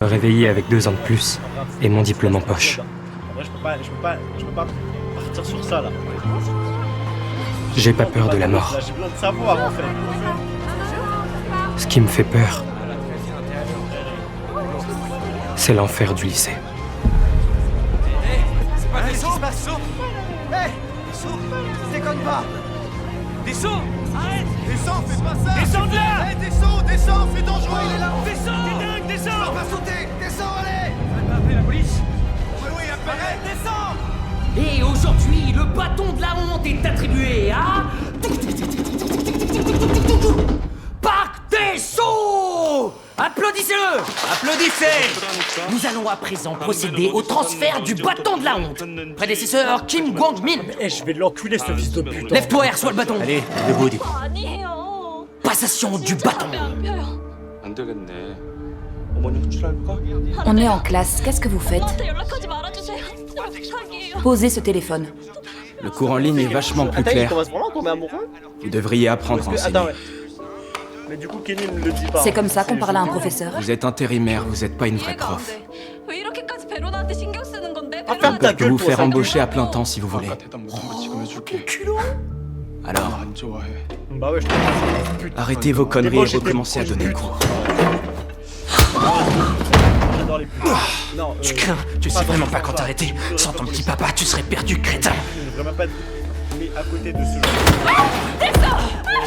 Me réveiller avec 2 ans de plus et mon diplôme en poche. En vrai, je peux pas partir sur ça là. J'ai pas peur de la mort. Là, j'ai besoin de savoir en fait. Ce qui me fait peur, c'est l'enfer du lycée. Qu'est-ce qui se passe? Hey, déconne pas. Descends! Arrête! Descends, fais pas ça. Descends de là! Hey, descends, c'est dangereux. Il est là. Descends! T'es dingue, On descends! va sauter. Descends, allez. On va appeler la police? Oui, appelle. Descends. Et aujourd'hui, le bâton de la honte est attribué à... Parc des Sceaux! Applaudissez-le! Applaudissez! Nous allons à présent procéder au transfert du bâton de la honte. Prédécesseur Kim Kwang-min. Eh, je vais l'enculer ce fils de pute. Lève-toi et reçois le bâton. Allez, debout du coup. 아니에요. Passation du bâton. 안 펴요. 안 되겠네. 어머니 호출할까? On est en classe, qu'est-ce que vous faites? 저한테 연락하지 말아주세요. 부탁이에요. Posez ce téléphone. Le cours en ligne est vachement plus Attends, il clair. commence vraiment à tomber amoureux? Vous devriez apprendre à Parce que, enseigner. attends, ouais. Mais du coup, Kenny ne le dit pas. C'est comme ça qu'on C'est parle à un juste- professeur. Vous êtes intérimaire, vous n'êtes pas une vraie 이해가 안 prof. 돼. 왜 이렇게까지 베로나한테 신경 쓰는 건데? Ah, ferme Je ta peux gueule, vous toi, faire sale embaucher à plein temps si vous voulez. 아까 대답 못한 거 지금 해줄게. Alors, 안 좋아해. Bah ouais, je te comprends. Putain, arrêtez vos conneries moi, et j'étais recommencez à proche donner du- cours. J'adore les putes. Non, Tu crains, tu sais vraiment pas quand t'arrêter. Sans ton petit papa, tu serais perdu, crétin. Je ne devrais même pas être mis à côté de ce jeu.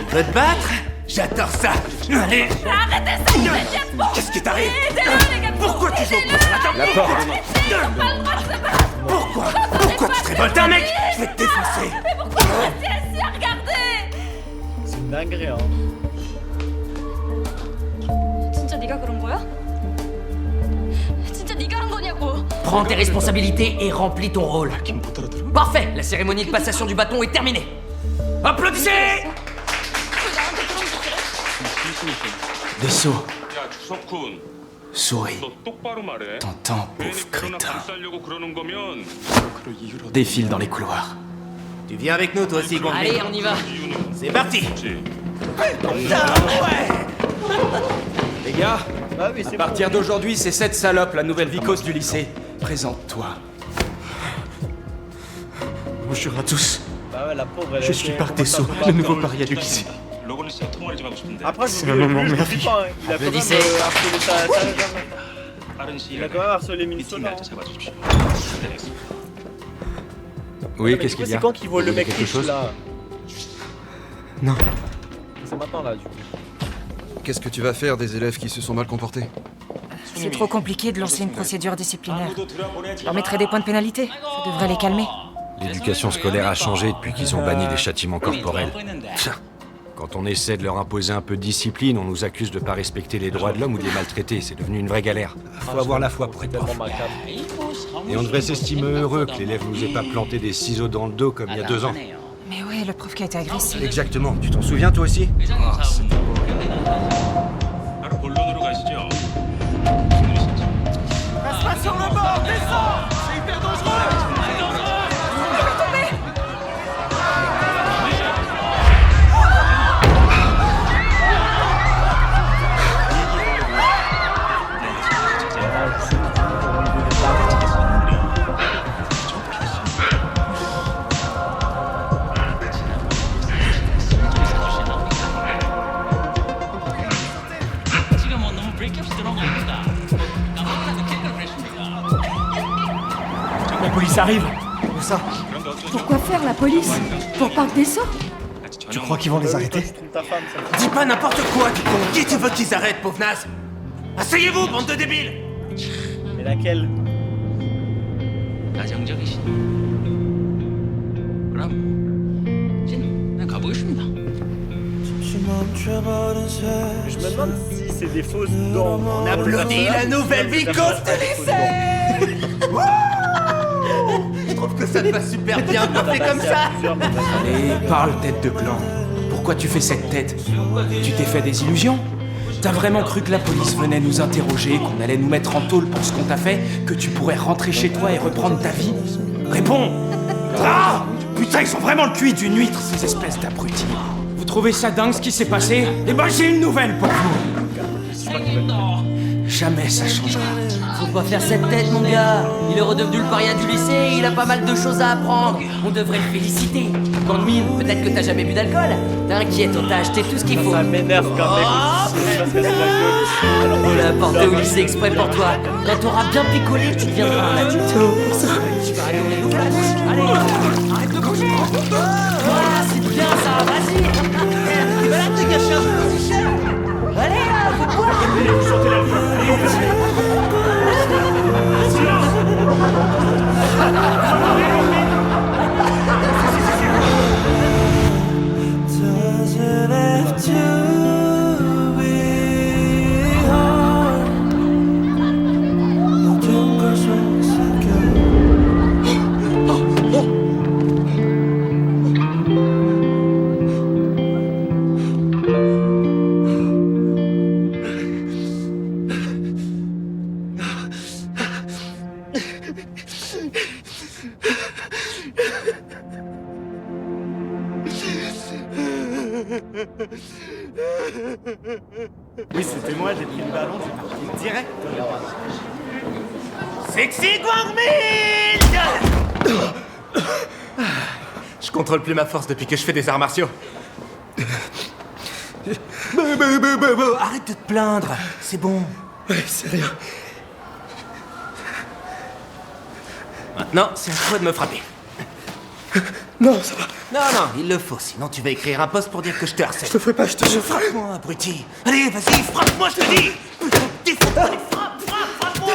Tu veux te battre? J'adore ça. Allez. Arrêtez ça, vous êtes Qu'est-ce qui t'arrive? les gars. Pourquoi tu joues au poing? Attends, La porte. Pourquoi tu te révoltes, un mec? Je vais te défoncer. Pourquoi vous restez assis à regarder? C'est une dinguerie, hein. 진짜 네가 그런 거야? 진짜 네가 한 거냐고. Prends tes responsabilités et remplis ton rôle. 못 알아들어? Parfait, la cérémonie de passation du bâton est terminée. Applaudissez! 왜 나한테 그런 짓을 해? Des sauts. 야 주석훈, Souris. 너 똑바로 말해. T'entends, 괜히 pauvre 베로나 crétin. 감싸려고 그러는 거면 그럴 이유라도 Défile dans les couloirs. Tu viens avec nous, toi aussi, Allez, on y va. 이유는 C'est parti. 없지. Les gars, Bah oui, à c'est partir bon. d'aujourd'hui, c'est cette salope, la nouvelle vicose du lycée. Présente-toi. Bonjour à tous, Bah ouais, la pauvre, elle je suis Parc des Sceaux, le nouveau paria du lycée. 로건이 진짜 통화를 좀 하고 싶은데 Après, je C'est vous un dis, moment je vous dis merveilleux. pas, hein. Il a quand même Applaudissez. harcelé sa... 빠른 Il a 시일에 quand même harcelé 이 Minnesota. 팀 날짜 잡아주십시오. Oui, Mais qu'est-ce du coup, qu'il y a c'est quand qu'il voit le Vous voulez mec quelque riche chose là? Non, C'est maintenant là, du coup. Qu'est-ce que tu vas faire des élèves qui se sont mal comportés? C'est trop compliqué de lancer une procédure disciplinaire. Je leur mettrai des points de pénalité. Ça devrait les calmer. l'éducation scolaire a changé depuis qu'ils ont banni les châtiments corporels. Tiens, quand on essaie de leur imposer un peu de discipline, on nous accuse de pas respecter les droits de l'homme ou de les maltraiter. C'est devenu une vraie galère. Faut avoir la foi pour être prof. Tellement macabre. Et on devrait s'estimer heureux que l'élève nous ait pas planté des ciseaux dans le dos comme il y a 2 ans. Mais ouais, le prof qui a été agressé. Exactement, tu t'en souviens toi aussi? 바로 본론으로 가시죠. Passe pas sur le bord. Descends. C'est hyper dangereux. 지금은 너무 브레이크업이 들어온 겁니다. 깜빡하게 킬을 그랬습니다. La police arrive. Pourquoi faire la police? Pour Parc des Sceaux? Tu crois qu'ils vont les Toi, arrêter? tu trompes ta femme, ça. Dis pas n'importe quoi, du con. Qui tu veux qu'ils arrêtent, pauvre naze? Asseyez-vous, bande de débiles. Mais laquelle? 가정적이신. 그럼 이제는 난 가보겠습니다. Je me demande si c'est des fausses dents. On applaudit la nouvelle vicose de lycée. Je trouve que ça te va super bien coiffé comme ça. Allez, parle, tête de plan. Pourquoi tu fais cette tête? Tu t'es fait des illusions? T'as vraiment cru que la police venait nous interroger, qu'on allait nous mettre en tôle pour ce qu'on t'a fait, que tu pourrais rentrer chez toi et reprendre ta vie? Réponds! Ah! Putain, ils ont vraiment le cul d'une huître, ces espèces d'abrutis. Vous trouvez ça dingue ce qui s'est passé? Eh ben j'ai une nouvelle pour vous! jamais ça changera. Faut pas faire cette tête, mon gars. Il est redevenu le paria du lycée et il a pas mal de choses à apprendre. On devrait le féliciter. Conmine, peut-être que t'as jamais bu d'alcool. T'inquiète, on t'a acheté tout ce qu'il faut. Ça m'énerve quand même. Parce que c'est l'alcool. On l'a apporté au lycée exprès pour toi. Quand t'auras bien picolé, tu deviendras un adulte. Tu vas rigoler toute la bouche. Allez, arrête de bouger. Voilà, c'est bien ça, vas-y. Voilà, t'es gâché un peu aussi cher. Allez, là, faut boire. Oui, c'était moi, j'ai pris le ballon, j'ai parti direct. Sexy Guangming! Je contrôle plus ma force depuis que je fais des arts martiaux. Arrête de te plaindre, c'est bon. Ouais, c'est rien. Maintenant, c'est à toi de me frapper. Non, ça va. Non, il le faut, sinon tu vas écrire un post pour dire que je te harcèle. Je te ferai pas, je te jure. Frappe-moi, abruti. Allez, vas-y, frappe-moi, je te dis. Défonce-moi, frappe-moi.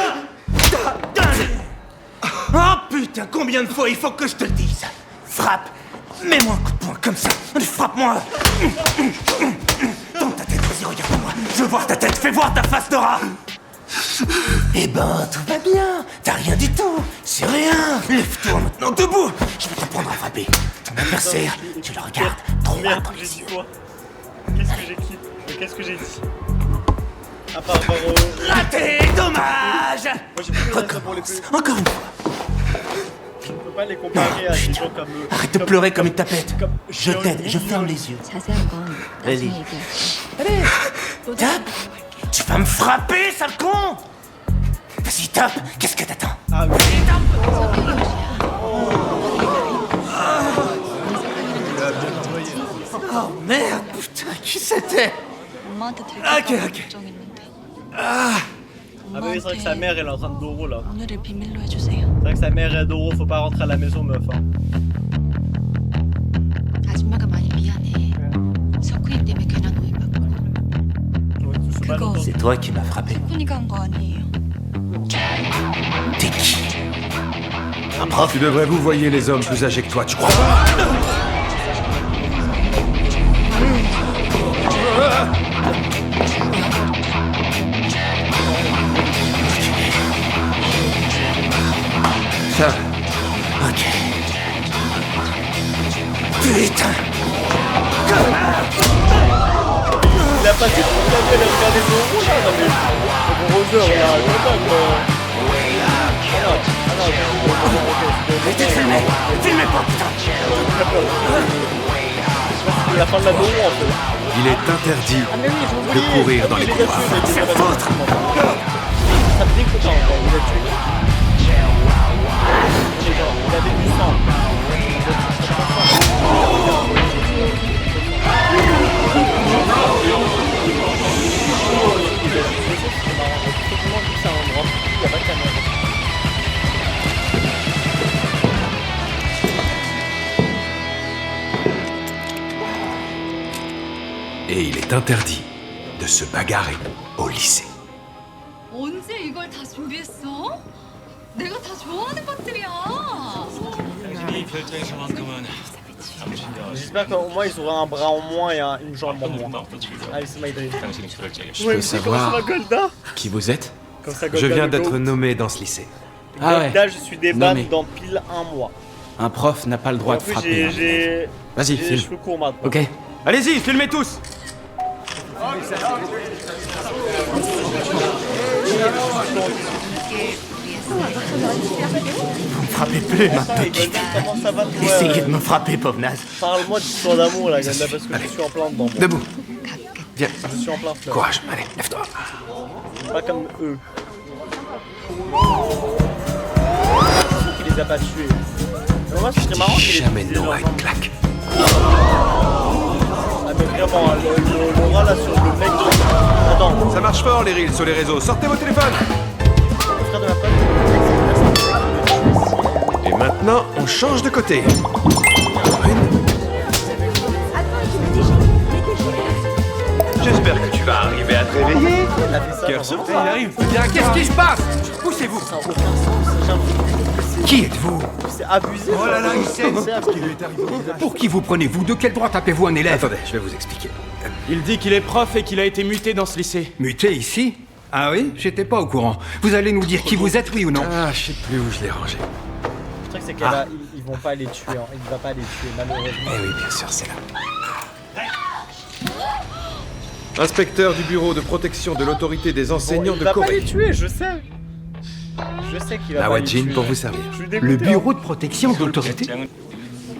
Oh putain, combien de fois il faut que je te le dise? Frappe. Mets-moi un coup de poing comme ça. Allez, frappe-moi. Tourne ta tête, vas-y, regarde-moi. Je veux voir ta tête, fais voir ta face de rat. Eh ben, tout va bien. T'as rien du tout. C'est rien. Lève-toi maintenant debout. Je vais t'apprendre à frapper. Ton adversaire, tu le regardes droit Merde, dans j'ai les dit yeux. quoi? Qu'est-ce que j'écris? Qu'est-ce que j'ai dit? À part Raté, dommage. Moi j'ai plus rien pour les Recommence, encore une fois. Je peux pas les comparer à des gens comme eux. Arrête de pleurer comme une tapette. comme- Je t'aide, je ferme les yeux. 자세한 건 Vas-y. 나중에 얘기할게. Allez, tape. Tu vas me frapper, sale con. Vas-y, tape. Qu'est-ce que t'attends? Ah oui. Oh merde, putain, qui c'était? 엄마한테 되게 오케이. 걱정했는데. Ah bah oui, c'est vrai que sa mère elle est en train de Doro là. 오늘을 비밀로 해주세요. C'est vrai que sa mère est Doro, faut pas rentrer à la maison meuf hein. 아줌마가 많이 미안해. 석훈이 때문에 괜한 오해 받고. 그거 C'est toi qui m'as frappé. 석훈이가 한 거 아니에요. T'es qui? Un prof. Tu devrais vous voyer les hommes plus âgés que toi, tu crois pas? Ça. Ok. Putain. Il a passé toute la gueule à regarder Doro là, non mais... Roser là, Arrêtez de filmer. Filmez pas, putain. C'est la fin de la Doro en fait. Il est interdit de courir dans les couloirs. C'est votre. Ça me dégoûte encore, vous êtes tué. Il avait du sang. Et il est interdit de se bagarrer au lycée. 언제 이걸 다 준비했어? 내가 다 좋아하는 것들이야. 당신이 결정에서만큼은 J'espère qu'au moins ils auront un bras en moins et une jambe en moins. Allez, c'est my dream. 당신이 결정에 Je peux savoir Golda qui vous êtes? Comme ça, Je Golda viens le d'être GOAT. nommé dans ce lycée. Ah ouais. Golda, je suis déban Nommé. dans pile un mois. Un prof n'a pas le droit En de plus, frapper. j'ai Vas-y, les filme. cheveux courts maintenant. Ok. Allez-y, filmez tous. Vous me frappez plus maintenant. Golda, comment ça va toi Essayez de me frapper, pauvre naze. Parle-moi d'histoire d'amour là, Golda, parce que je suis en plein dedans. moi. Debout. Viens. Je suis en plein fleuve. Courage, allez, lève-toi. Pas comme eux. Il les a pas tués. Mais moi, ce serait marrant qu'il Jamais les non à une claque. Ah mais vraiment, l'aura là sur le mec de... Attends. Ça marche fort les reels sur les réseaux. Sortez vos téléphones. Le frère de ma pote. Et maintenant, on change de côté. J'espère que tu vas arriver à te réveiller. Cœur sur terre, il arrive. Bien, qu'est-ce qui se passe? Poussez-vous. Qui êtes-vous? C'est abusé. Oh là là, il sait. Pour qui vous prenez-vous? De quel droit tapez-vous un élève? Attendez, je vais vous expliquer. Il dit qu'il est prof et qu'il a été muté dans ce lycée. Muté ici? Ah oui? J'étais pas au courant. Vous allez nous dire qui vous êtes, oui ou non? Ah, je sais plus où je l'ai rangé. Le truc c'est qu'ils vont pas les tuer, hein. Il va pas les tuer malheureusement. Eh oui, bien sûr, c'est là. Inspecteur du bureau de protection de l'autorité des enseignants de Il va pas Corée. les tuer, je sais. Je sais qu'il va pas les tuer. Awadjin pour vous servir. Je suis dégoûté, Le bureau hein. de protection d'autorité?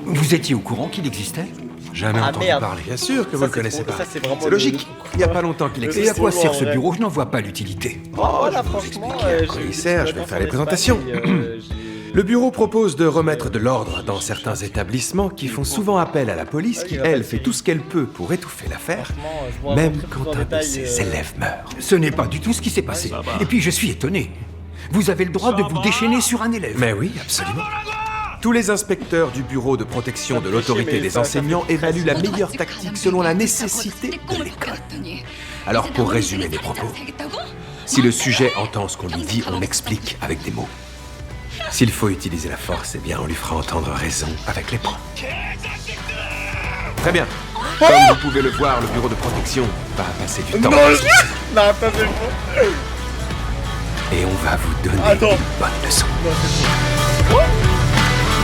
Vous étiez au courant qu'il existait? Jamais Ah, entendu merde. parler. Bien sûr que vous Ça, le c'est connaissez trop- pas. ça, c'est vraiment C'est logique. Il y a pas longtemps qu'il Et existe. à quoi trop sert en ce vrai. bureau? Je n'en vois pas l'utilité. Oh là franchement, j'ai Commissaire, je vais faire les présentations. Le bureau propose de remettre de l'ordre dans certains établissements qui font souvent appel à la police qui, elle, fait tout ce qu'elle peut pour étouffer l'affaire, même quand un de ses élèves meurt. Ce n'est pas du tout ce qui s'est passé. Et puis je suis étonné. Vous avez le droit de vous déchaîner sur un élève. Mais oui, absolument. Tous les inspecteurs du bureau de protection de l'autorité des enseignants évaluent la meilleure tactique selon la nécessité de l'école. Alors, pour résumer les propos, si le sujet entend ce qu'on lui dit, on explique avec des mots. S'il faut utiliser la force, eh bien, on lui fera entendre raison avec les poings. Très bien. Comme vous pouvez le voir, le bureau de protection va passer du temps. Non, pas fait le Et on va vous donner Attends. une bonne leçon.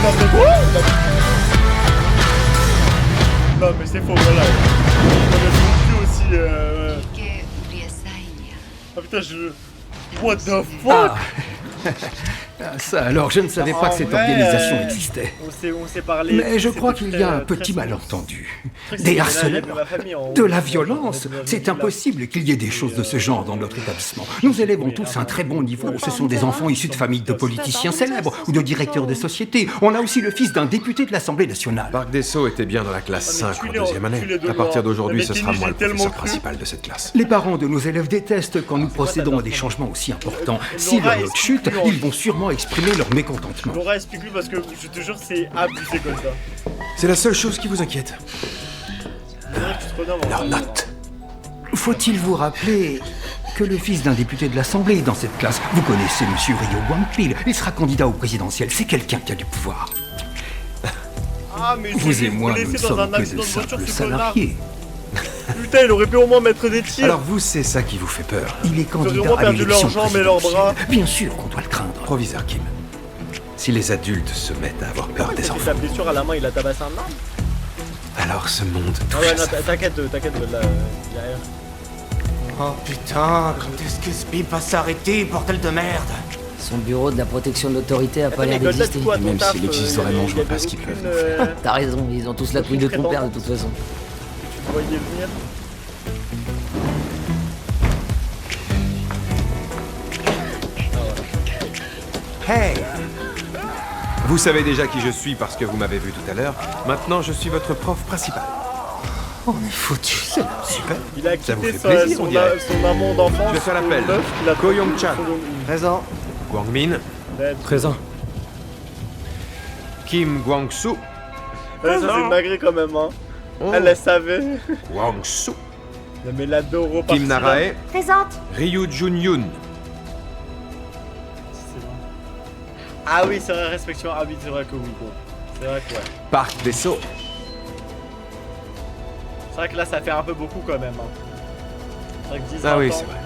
Non mais quoi? Non mais c'est faux, voilà. On a aussi Ah putain, What the fuck? Ah, ça alors, je ne savais pas que cette organisation existait. On s'est parlé... Mais je c'est crois très, qu'il y a un très petit simple. malentendu. Le truc, c'est Des que harceleurs, ma famille, de la violence. C'est impossible qu'il y ait des choses de ce genre dans notre établissement. Nous élèvons tous un très bon niveau. Ce sont des enfants issus de familles de politiciens célèbres ou de directeurs de société. On a aussi le fils d'un député de l'Assemblée nationale. Parc des Sceaux était bien dans la classe 5 en deuxième année. À partir d'aujourd'hui, ce sera moi le professeur principal de cette classe. Les parents de nos élèves détestent quand nous procédons à des changements aussi importants. Si leur note chute, ils vont sûrement exprimer leur mécontentement. Laura, explique-lui parce que je te jure, c'est abusé comme ça. C'est la seule chose qui vous inquiète. C'est vrai que tu te redonnes en Leur vrai. note. Faut-il vous rappeler que le fils d'un député de l'Assemblée est dans cette classe? Vous connaissez Monsieur Ryo Gwangpil. Il sera candidat au présidentiel. C'est quelqu'un qui a du pouvoir. Ah, mais je Vous l'ai et moi, nous blessé dans sommes un que accident de de voiture, simples ce connard. salariés. Putain, il aurait pu au moins mettre des tirs. Alors vous, c'est ça qui vous fait peur. Il est Ils auraient au candidat moins à perdu leurs l'élection jambes et leurs bras. présidentielle. Bien sûr qu'on doit le craindre. Proviseur Kim, si les adultes se mettent à avoir peur des Sa enfants, blessure à la main, il a tabassé un arme. alors ce monde Ah touche ouais, à non, sa fin. t'inquiète, là, derrière. Oh putain, quand est-ce que ce bip va s'arrêter, bordel de merde? Son bureau de la protection de l'autorité a pas l'air mais Golda, d'exister. du coup, à ton Même taf, s'il existe y avait- vraiment, je vois y pas avait ce qu'ils aucune, peuvent. T'as raison, ils ont tous la couille de ton père de toute façon. Tu voyais venir. Hey! Vous savez déjà qui je suis parce que vous m'avez vu tout à l'heure. Maintenant, je suis votre prof principal. On est foutu. Super. Il a Ça vous quitté fait plaisir, on son dirait. amant d'enfance. Je vais faire l'appel. son meuf, il a Ko Young-chan. Présent. Gwangmin, Présent. Kim Gwang-soo, Ouais, ça c'est magré quand même, hein. Oh. Elle savait. Gwang-soo, Non, mais l'adoro par Kim Narae, Présente. Ryu Jun-yoon. Ah oui, c'est vrai, respectueux. Ah oui, c'est vrai que oui, quoi. C'est vrai que ouais. Parc des Sceaux. C'est vrai que là, ça fait un peu beaucoup quand même. Hein. C'est vrai que 10 Ah oui, 20 ans. c'est vrai.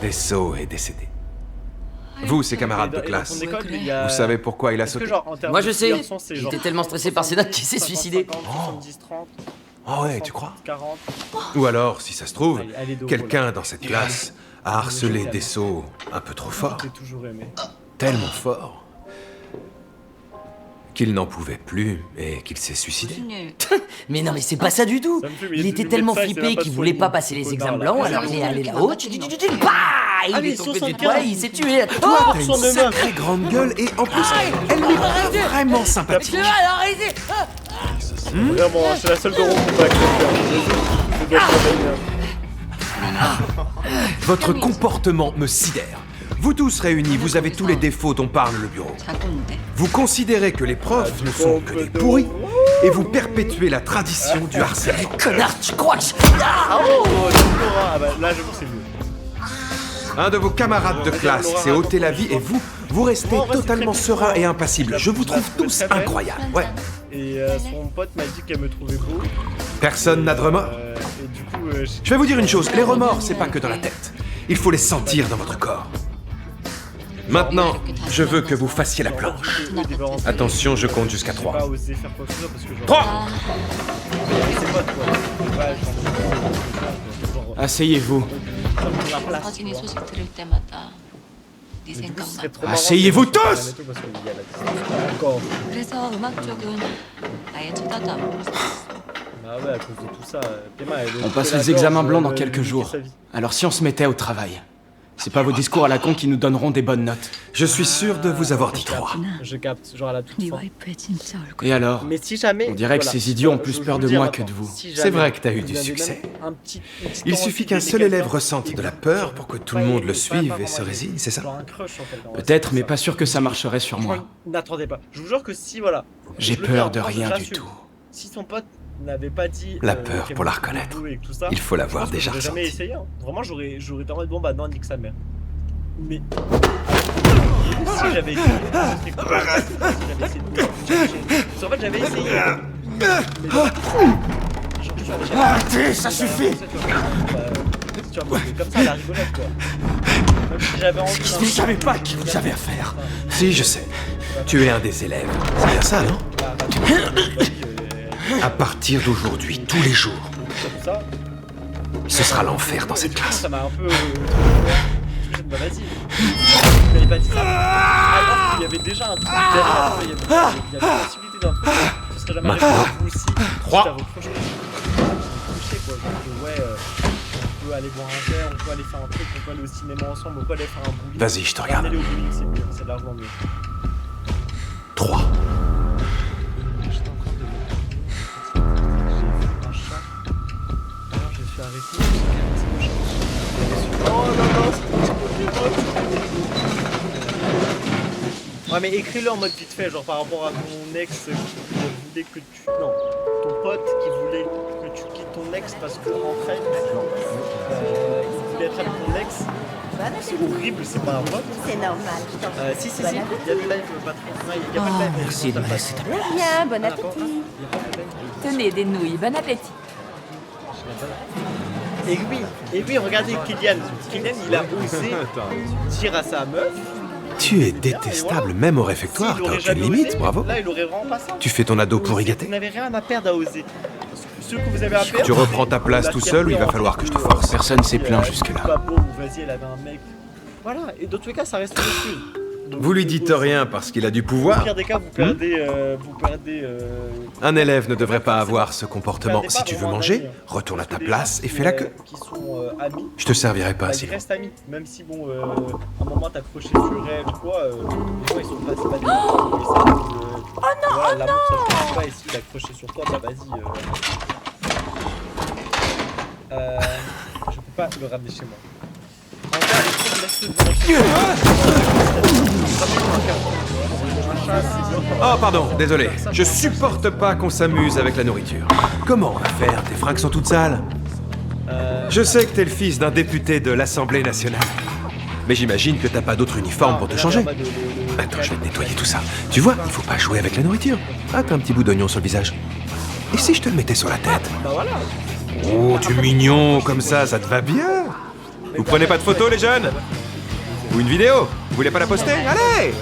Des Sceaux est décédé. Vous, ses camarades de Et dans classe, ton école, il y a- vous savez pourquoi il a Est-ce que sauté? genre, en termes Moi de je sais, garçons, c'est il genre était tellement stressé par ses notes qu'il s'est 50, suicidé. 70, 30, Oh ouais, tu crois? 40. Ou alors, si ça se trouve, Elle est de quelqu'un dans cette classe a harcelé des Sceaux un peu trop fort. J'ai toujours aimé. Tellement fort qu'il n'en pouvait plus et qu'il s'est suicidé. Mais non, mais c'est pas ça du tout. Ça me fait, mais Il était le tellement médecin, il sait même flippé pas qu'il se voulait soigner. pas passer les Connard, examens là. blancs, Ah, alors il est allé là-haut, bah, il Allez, est tombé du 75. toit et il s'est tué. Toi, Oh, t'as une son de sacrée grande gueule et en plus, elle n'est pas vraiment sympathique. c'est vrai, arrêtez. Vraiment, c'est la seule de qu'on peut accepter. Votre comportement me sidère. Vous tous réunis, vous avez tous les défauts dont parle le bureau. Vous considérez que les profs ne sont que des pourris et vous perpétuez la tradition du harcèlement. Connard, tu crois que Ah bah là, j'avoue que c'est mieux. Un de vos camarades de classe s'est ôté la vie et vous restez totalement serein et impassible. Je vous trouve tous incroyables. Ouais. Et son pote m'a dit qu'elle me trouvait beau. Personne n'a de remords. Et du coup, Je vais vous dire une chose, les remords, c'est pas que dans la tête. Il faut les sentir dans votre corps. Maintenant, je veux que vous fassiez la planche. Attention, je compte jusqu'à 3. pas osé faire quoi que ce soit parce que genre. 3 C'est pas toi. Ouais, genre. Asseyez-vous. La place. 사진이 소식 들을 때마다 네 생각만. Asseyez-vous tous! Encore. 그래서 음악 쪽은 아예 쳐다도 안 보고 있었어. Bah ouais, à cause de tout ça, Pema, elle On est passe la les examens gorge, blancs dans elle quelques niquer jours. sa vie. Alors si on se mettait au travail, c'est pas vos discours à la con qui nous donneront des bonnes notes. Je suis sûr de vous avoir dit 3. Je capte, genre à la toute 네 fin. 와이프의 진짜 얼굴. Et alors? Mais si jamais. On dirait que voilà, ces idiots ont je plus vous peur le de dis moi maintenant, que de vous. si C'est jamais vrai que t'as eu vous du avez succès. même un petit Il envie suffit qu'un d'aider seul élève quelqu'un, ressente et de la vous- peur pour que tout le monde le suive et se résigne, c'est ça? Genre un crush en fait. en vrai, Peut-être, c'est mais ça. pas sûr que ça marcherait sur moi. N'attendez pas. Je vous jure que si, voilà. J'ai je le peur fais, de moi, rien du j'assume. tout. Si son pote n'avait pas dit. La peur, qu'elle pour la me trouvait reconnaître. beau et tout ça, Il faut je l'avoir pense que déjà j'aurais jamais ressenti. essayé. Hein. Vraiment, j'aurais été en mode bon bah non, nique sa mère. Mais. Si j'avais essayé. Si j'avais essayé. En fait, j'avais essayé. Arrêtez, ça suffit! Tu vois, comme ça, la rigolade quoi. Même si j'avais envie. Je ne savais pas qui vous avez affaire. Si, je sais. Tu es un des élèves. C'est bien ça, non? À partir d'aujourd'hui, tous les jours, ce sera l'enfer dans cette classe. Ça m'a un peu. Bah vas-y. Tu m'avais pas dit ça. Alors qu'il y avait déjà un truc derrière. Il y avait la possibilité d'un truc. Ce serait jamais arrivé à vous aussi. 3. Coucher quoi. Genre, ouais, on peut aller boire un verre, on peut aller faire un truc, on peut aller au cinéma ensemble, on peut aller faire un bowling. Vas-y, je te regarde. Aller au bowling, c'est mieux, c'est largement mieux. 3. J'étais en train de j'ai vu un chat. Alors je me suis arrêté. Oh non non, c'est trop ouais mais écris-le en mode vite fait, genre par rapport à ton ex qui voulait que tu... Non, ton pote qui voulait que tu quittes ton ex parce que en fait, il voulait être avec ton ex. C'est horrible, c'est pas un pote. C'est normal. Si, il y a de live, Patrick. Non, il y a pas de live. Merci de me laisser ta place. Bien, bon appétit. Tenez des nouilles, bon appétit. Et oui, regardez Kylian. Kylian, il a osé dire à sa meuf. Tu es détestable, même au réfectoire, t'as aucune limite, bravo. Là, il aurait vraiment pas ça. Tu fais ton ado pour y gâter? Vous n'avez rien à perdre à oser. Ce que vous avez à perdre. Tu reprends ta place tout seul ou il va falloir que je te force? Personne s'est plaint jusque-là. Pas beau, ou vas-y, elle avait un mec. Voilà, et dans tous les cas, ça reste une excuse. Donc, Vous lui dites rien parce qu'il a du Au pouvoir? pire des cas, vous perdez. Un élève ne devrait pas avoir ce comportement. Si tu veux manger, retourne à ta place et fais la queue. Qui sont amis. Je te servirai pas, Bah, ils Sylvain. restent amis, même si bon, à un moment t'as accroché sur elle ou quoi, les gens ils sont pas, c'est pas des gens, mais ça, voilà, l'amour ça se passe pas, et s'il a accroché sur toi, bah vas-y. Je peux pas le ramener chez moi. En vrai, laisse-le Oh, pardon, désolé. Je supporte pas qu'on s'amuse avec la nourriture. Comment on va faire? Tes fringues sont toutes sales? Je sais que t'es le fils d'un député de l'Assemblée nationale. Mais j'imagine que t'as pas d'autre uniforme pour te changer. Attends, je vais te nettoyer tout ça. Tu vois, il faut pas jouer avec la nourriture. Ah, t'as un petit bout d'oignon sur le visage. Et si je te le mettais sur la tête? Bah voilà. Oh, tu es mignon, comme ça te va bien. Vous prenez pas de photos, les jeunes? Ou une vidéo? Vous voulez pas la poster? Allez!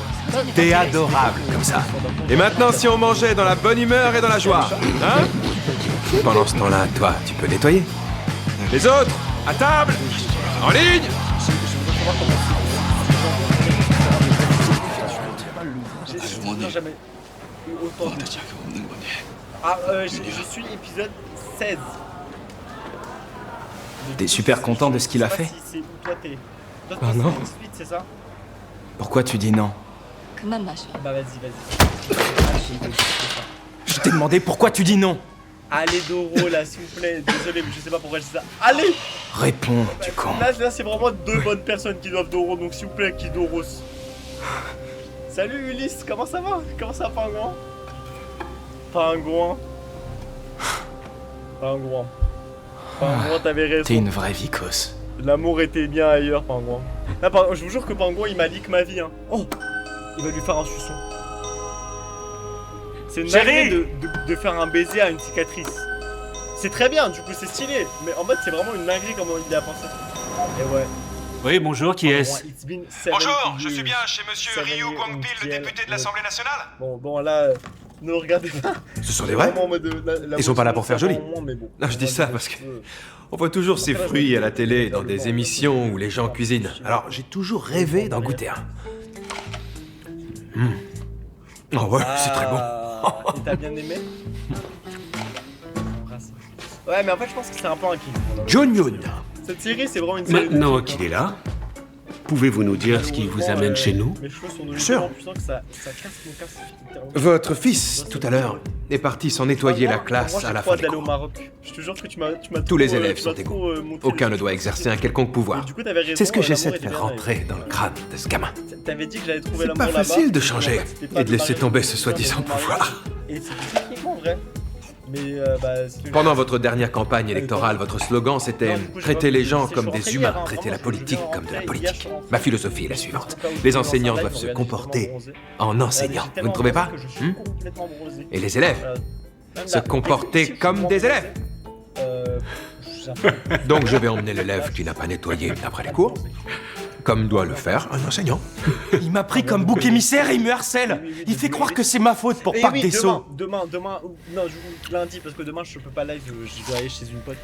T'es adorable, comme ça. Et maintenant, si on mangeait dans la bonne humeur et dans la joie, hein? Pendant ce temps-là, toi, tu peux nettoyer. Les autres, à table! En ligne! Jamais. autant de... Ah, je suis épisode 16. T'es super content de ce qu'il a fait? Si toi t'es... Ah non. C'est ça? Pourquoi tu dis non? Bah vas-y. Je t'ai demandé pourquoi tu dis non. Allez Doro là s'il vous plaît, désolé mais je sais pas pourquoi je dis ça. Allez! Réponds, tu con. Là c'est vraiment deux bonnes personnes qui doivent Doro, donc s'il vous plaît qui Doros. Salut Ulysse, comment ça va? Comment ça va Pingouin? Pingouin, t'avais raison. T'es une vraie vicose. L'amour était bien ailleurs, Pingouin. Là, je vous jure que Pingouin il m'a leak ma vie hein. Oh! Il va lui faire un suçon. C'est une dinguerie de faire un baiser à une cicatrice. C'est très bien, du coup c'est stylé. Mais en mode c'est vraiment une dinguerie comment il y a pensé. Et ouais. Oui, bonjour, qui est-ce? Bonjour, je suis bien chez monsieur Ryu Guangpil, le député de l'Assemblée nationale. Bon là, ne regardez pas. Ce sont des vrais? Ils sont pas là pour faire joli. Non, je dis ça parce que on voit toujours ces fruits à la télé dans des émissions où les gens cuisinent. Alors j'ai toujours rêvé d'en goûter un. Oh ouais, c'est très bon. Et t'as bien aimé? Ouais, mais en fait je pense que c'est un peu un kiff. John Yoon. Cette série c'est vraiment une série. Maintenant qu'il est là, pouvez-vous nous dire ce qui vous amène chez nous? Mes cheveux sont Sûr. puissants que ça casse mon casque. Votre fils, tout à l'heure, est parti s'en nettoyer la classe à la fin des cours. cours. Au Maroc. Je te jure que tu m'as Tous les élèves sont égaux. Aucun ne doit exercer un quelconque pouvoir. C'est ce que j'essaie de faire rentrer dans le crâne de ce gamin. T'avais dit que j'allais trouver l'amour Pas là-bas. facile de changer et de laisser tomber ce soi-disant pouvoir. Et c'est techniquement vrai. Mais Pendant votre dernière campagne électorale, votre slogan c'était « Traiter les gens comme des humains, traiter la politique comme de la politique ». Ma philosophie est la suivante. Les enseignants doivent se comporter en enseignants. Vous ne trouvez pas? Et les élèves se comporter comme des élèves. Donc je vais emmener l'élève qui n'a pas nettoyé après les cours, comme doit le faire un enseignant. Il m'a pris comme bouc émissaire et il me harcèle. Il fait croire que c'est ma faute pour pas que des sauts. Demain, non, lundi, parce que demain je peux pas live, je dois aller chez une pote.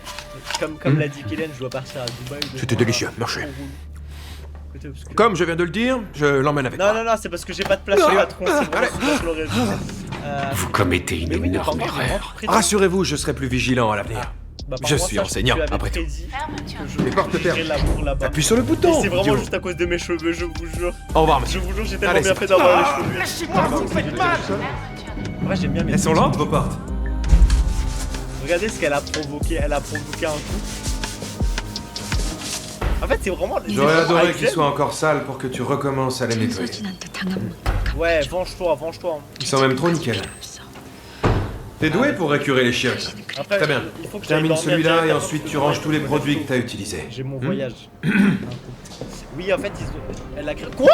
Comme l'a dit Kylian, je dois partir à Dubaï. C'était délicieux, merci. Comme je viens de le dire, je l'emmène avec moi. Non, c'est parce que j'ai pas de place chez patron, Vous commettez une énorme erreur. Rassurez-vous, je serai plus vigilant à l'avenir. Je suis enseignant, après tout. Les portes ferment. Appuie sur le bouton. C'est vraiment juste à cause de mes cheveux, je vous jure. Au revoir, monsieur. Je vous jure, j'ai tellement bien fait d'avoir les cheveux. Lâchez-moi, vous me faites mal. Ouais, j'aime bien mes... Elles sont lentes, vos portes. Regardez ce qu'elle a provoqué. Elle a provoqué un coup. En fait, c'est vraiment... J'aurais adoré qu'ils soient encore sales pour que tu recommences à les nettoyer. Ouais, venge-toi. Ils sont même trop nickel. T'es doué pour récurer les chiottes. Très bien. Termine celui-là et ensuite tu ranges tous les produits que t'as utilisés. J'ai mon voyage. Oui, en fait, elle a créé... Quoi?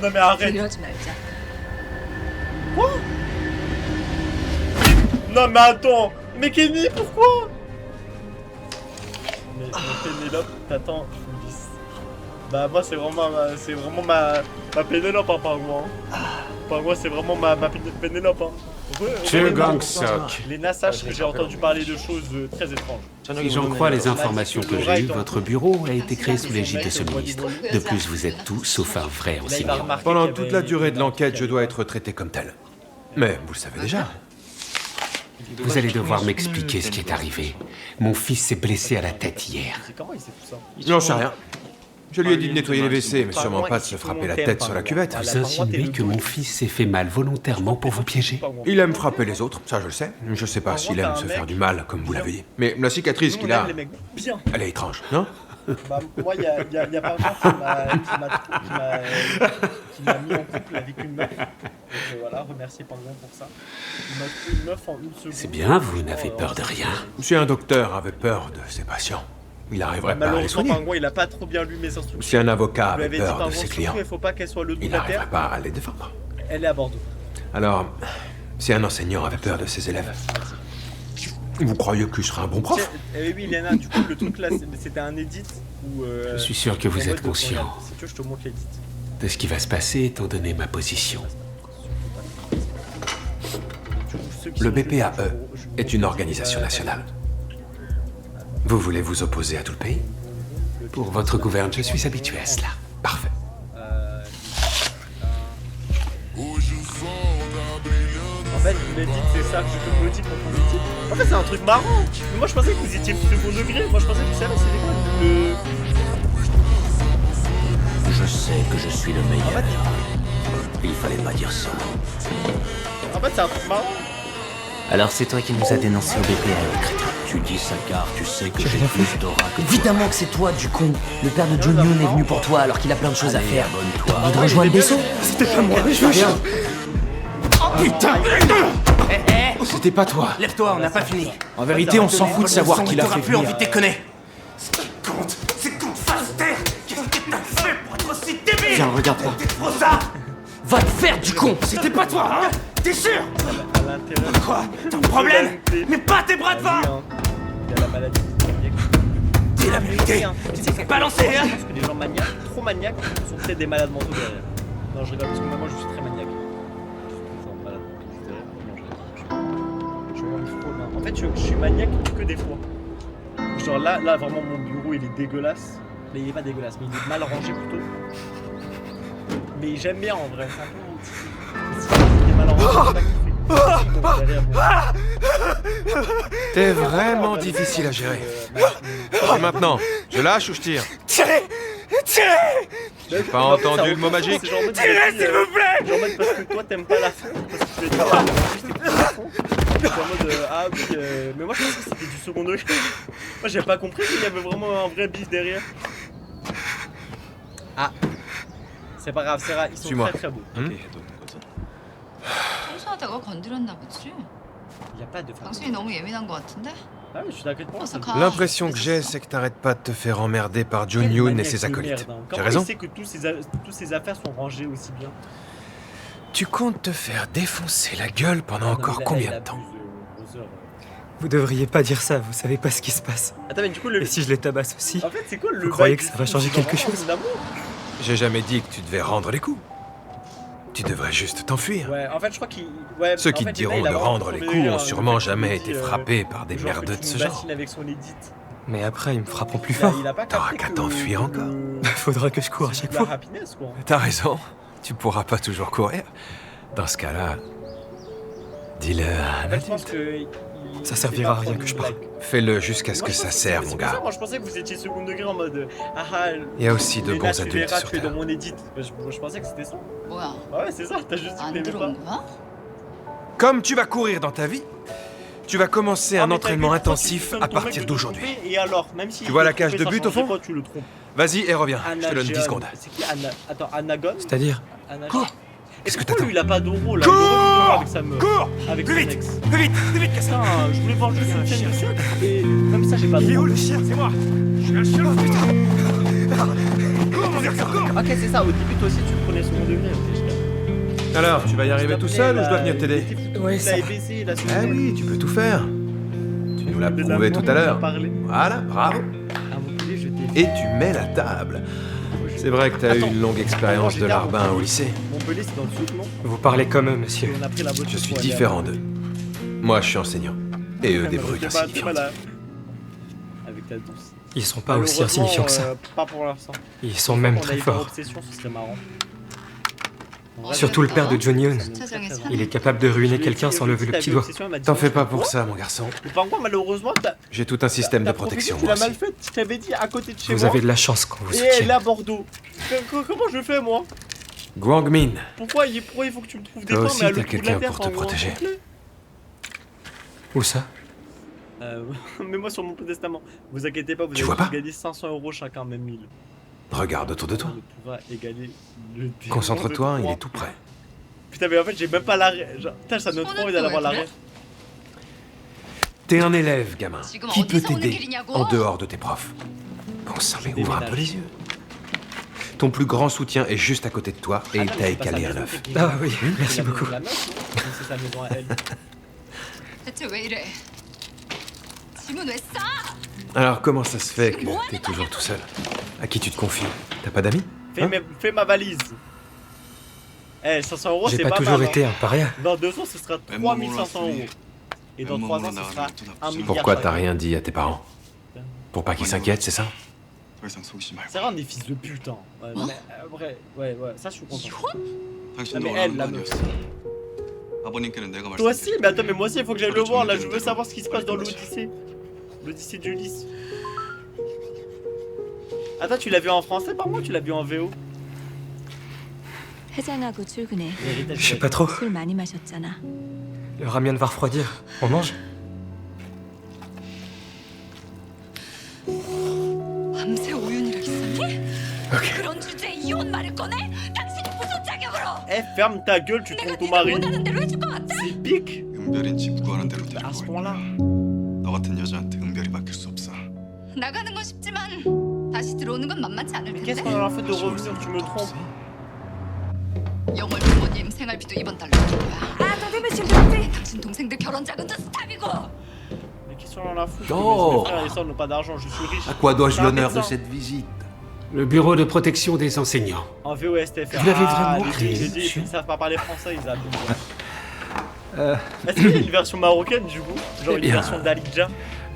Non mais arrête. Quoi? Non mais attends. Mais Kenny, pourquoi? Mais Pénélope, t'attends, Ulysse. Bah moi c'est vraiment ma Pénélope hein, Pingouin. Pingouin c'est vraiment ma Pénélope hein. Léna, sache que j'ai entendu parler de choses très étranges. Si j'en crois les informations que j'ai eues, votre bureau a été créé sous l'égide de ce ministre. De plus, vous êtes tout sauf un vrai enseignant. Pendant toute la durée de l'enquête, je dois être traité comme tel. Mais vous le savez déjà. Vous allez devoir m'expliquer ce qui est arrivé. Mon fils s'est blessé à la tête hier. Comment il sait tout ça? J'en sais rien. Je lui ai dit de nettoyer les WC, mais sûrement pas de se frapper la tête sur la cuvette. Vous insinuez que mon fils s'est fait mal volontairement pour vous piéger? Il aime frapper les autres, ça je le sais. Je sais pas s'il aime se faire du mal, comme vous l'avez dit. Mais la cicatrice qu'il a, elle est étrange, non? Bah, moi, il y a pas longtemps qui m'a mis en couple avec une meuf. Donc voilà, remerciez Pingouin pour ça. Il m'a trouvé une meuf en une seconde. C'est bien, vous n'avez peur de rien. Si un docteur avait peur de ses patients, il n'arriverait pas à les soigner. Pingouin, il a pas trop bien lu mes instructions. Si un avocat avait peur de ses clients, il faut pas qu'elle soit le il n'arriverait pas à les défendre. Elle est à Bordeaux. Alors, si un enseignant avait peur de ses élèves, vous croyez que je serais un bon prof? Oui, Léna, du coup, le truc là, c'était un edit où... Je suis sûr que vous êtes conscient Si tu veux, je te montre l'edit. de ce qui va se passer étant donné ma position. Le BPAE est une organisation nationale. Vous voulez vous opposer à tout le pays? Pour votre gouverne, je suis habitué à cela. Parfait. médite, c'est ça, je te médite pour qu'on médite. En fait, c'est un truc marrant. Mais moi, je pensais que vous étiez second degré. Moi, je pensais que vous savez, c'était quoi Je sais que je suis le meilleur. Il fallait pas dire ça. En fait, c'est un truc marrant. Alors c'est toi qui nous as dénoncé au BPL, crétin. Tu dis ça car tu sais que j'ai plus d'aura que toi. Évidemment que c'est toi, du con. Le père de John Yoon est venu pour toi alors qu'il a plein de choses à faire. T'as envie de rejoindre le vaisseau? C'était pas moi, je veux Viens. Oh putain! C'était pas toi. Lève-toi, on n'a pas fini. En vérité, on s'en fout de savoir qui l'a fait plus envie venir. de déconner. Ce qui compte, c'est qu'on te fasse taire. Qu'est-ce que t'as fait pour être aussi débile? Tiens, regarde-toi. T'es trop ça. Va te faire, du con. C'était pas toi, hein? T'es sûr? Quoi? T'as un problème? Mais pas tes bras devant! Il a la maladie cardiaque. Dis la vérité! Tu t'es fait balancer, hein? Je pense que les gens maniaques, trop maniaques, sont peut-être des malades mentaux derrière. Non, je rigole parce que moi je suis très maniaque. Je suis vraiment trop mal. En fait, je suis maniaque que des fois. Genre là, vraiment, mon bureau il est dégueulasse. Mais il est pas dégueulasse, mais il est mal rangé plutôt. Mais j'aime bien en vrai, c'est un peu mon petit. Il est mal rangé, c'est pas kiffé. T'es vraiment difficile à gérer. Et maintenant, je lâche ou je tire? Tirez! Tirez! J'ai pas entendu le mot magique. Tirez, s'il vous plaît! Genre en mode parce que toi t'aimes pas la fin, parce que tu fais pas la fin. C'est en mode ah oui, mais moi je pensais que c'était du second degré. Moi j'ai pas compris qu'il y avait vraiment un vrai bif derrière. Ah, c'est pas grave, c'est rare, ils sont Suis-moi. très très beaux. 청소하다가 건드렸나 보지. Il y a pas de femme. 당신이 너무 예민한 것 같은데? Ah oui, je suis d'accord pour ça. L'impression que j'ai, c'est que t'arrêtes pas de te faire emmerder par John Yoon et ses acolytes. J'ai raison? Comment il sait que tous ces affaires sont rangées aussi bien? Tu comptes te faire défoncer la gueule pendant encore combien de temps? Vous devriez pas dire ça, vous savez pas ce qui se passe. Attends, mais du coup, Et si je les tabasse aussi? En fait, c'est quoi le Vous croyez bail que ça du va film? changer C'est quelque vraiment chose? un amour. J'ai jamais dit que tu devais rendre les coups. Tu devrais juste t'enfuir. Ouais, en fait, je crois qu'il. Ouais, Ceux qui en te fait, diront il a de vraiment rendre les tombé coups le ont délire, sûrement le jamais petit, été frappés par des genre que merdeux de tu ce me genre. bassines avec son edit. Mais après, ils me frapperont plus fort. Il a pas T'auras capté qu'à que t'enfuir encore. Faudra que je cours à chaque la fois. happiness, quoi. T'as raison, tu pourras pas toujours courir. Dans ce cas-là, dis-le à un En fait, je pense adulte. que. Ça servira à rien que je parle. Fais-le jusqu'à ce Moi, que je ça pense serve, c'est mon pour ça, gars. moi, je pensais que vous étiez second degré en mode. Il y a aussi de Léna, bons tu adultes verras, sur tu es dans Terre. mon edit. Je pensais que c'était ça. 뭐야? Bah ouais, c'est ça, t'as juste dit que 안 t'aimais 들어온 pas. 거야? Comme tu vas courir dans ta vie, tu vas commencer Ah, un mais entraînement t'as vu, toi, intensif tu à donnes ton partir mec de d'aujourd'hui. tromper, Et alors, même si Tu vois la cage de but au fond? Quoi, tu le trompes. Vas-y et reviens, je te donne 10 Anajeon. secondes. C'est qui Anna... Attends, Anagon? C'est-à-dire? Cours! Qu'est-ce que pourquoi t'attends? lui il a pas d'euro là? Cours! Il aurait pu avec sa meuf. Cours! Avec Plus son vite! ex. Plus vite! Plus vite, Castor! Putain, je voulais voir juste une chaîne de sucre et même ça j'ai pas Il est où d'euro. le chien? C'est moi! Je suis un chien! Cours, mon garçon, cours! Ok, c'est ça, au début toi aussi tu prenais second degré. Ok, je capte. Alors, tu vas y arriver tout seul ou je dois venir t'aider? Ouais, ça va. Ah oui, tu peux tout faire. Tu nous l'as prouvé tout à l'heure. Voilà, bravo. Et tu mets la table. C'est vrai que t'as eu une longue expérience de larbin au lycée. Montpellier c'est dans le sud, non? Vous parlez comme eux, monsieur. On a pris la voiture Je suis pour aller différent d'eux. Moi, je suis enseignant. Et eux, des brutes T'es pas insignifiantes. là. Avec ta douce. Ils sont pas aussi insignifiants que ça. Pas pour l'instant. Ils sont même On très avait forts. obsession, ce serait marrant. Surtout le père de John Yoon. Il est capable de ruiner quelqu'un sans lever le petit doigt. T'en fais pas pour ça, mon garçon. Mais par contre, malheureusement, J'ai tout un système de protection, tu moi l'as mal aussi. fait. Je t'avais dit à côté de chez Vous moi. avez de la chance qu'on vous Et soutienne. là, Bordeaux. Comment je fais, moi? Guangmin, Pourquoi il faut que tu me trouves des toi temps, aussi, mais à t'as l'autre bout de la quelqu'un terre, pour te en gros, protéger. complet? Où ça? Mets-moi sur mon testament. Vous inquiétez pas, vous Tu allez vois pas gagner 500 € chacun, même 1000. regarde autour de toi. On pourra égaler le démon Concentre-toi, de il Troie. est tout prêt. Putain, mais en fait, j'ai même pas l'arrêt. Genre, putain, ça donne trop envie d'aller voir l'arrêt. T'es un élève, gamin. 지금 Qui peut 어디서 오는 t'aider 길이냐고? en dehors de tes profs? Bon sang, mais ouvre un peu les yeux. Ton plus grand soutien est juste à côté de toi et il t'a écalé un œuf. Ah oui, merci beaucoup. La meuf, non? C'est sa maison à elle. 대체 왜 이래? 짐은 왜 싸? Alors, comment ça se fait que t'es toujours tout seul? À qui tu te confies? T'as pas d'amis? Fais ma valise. Eh, 500 €, J'ai c'est pas pas toujours mal. été hein. un paria. Dans 2 ans, ce sera 3500 €. Et dans 3 ans, ce sera 1 milliard. Pourquoi t'as rien dit à tes parents? Pour pas qu'ils s'inquiètent, c'est ça? C'est vrai, on est fils de pute, hein. Ouais, mais, vrai, ouais, ça, je suis content. Non, mais elle, la meuf. Toi aussi, mais attends, mais moi aussi il faut que j'aille le voir là, je veux savoir ce qui se passe dans l'Odyssée. L'Odyssée d'Ulysse. Attends, tu l'as vu en français par moi ou tu l'as vu en VO? 해장하고 출근해. Je sais pas trop. 술 많이 마셨잖아. Le ramen va refroidir. On mange? 밤새 오윤이랑 있었니? Ok. 그런 주제에 이혼 말을 꺼내? 당신이 무슨 자격으로? Eh, ferme ta gueule, tu trompes ton mari. 원하는 대로 해줄 것 같아? C'est pique. 은별인 집 구하는 대로 À ce 데리고 point-là. 너 같은 여자한테 은별이 맡길 수 없어. 나가는 건 쉽지만 다시 들어오는 건 만만치 않을 텐데. Qu'est-ce qu'on a fait de revenir? Tu me trompes. 영월 부모님 생활비도 이번 달로 줄 거야. Attendez, monsieur le préfet. 당신 동생들 결혼 자금도 스탑이고. Mais qu'est-ce qu'on en a foutu? Oh. Mes frères et sœurs n'ont pas d'argent, je suis riche. À quoi dois-je C'est un l'honneur de médecin. cette visite? Le bureau de protection des enseignants. En VOSTFR. Vous l'avez vraiment les créé, deux, monsieur? ils savent pas parler français, ils abusent. Est-ce qu'il y a une version marocaine du coup? Genre Eh une bien, version Dalidja?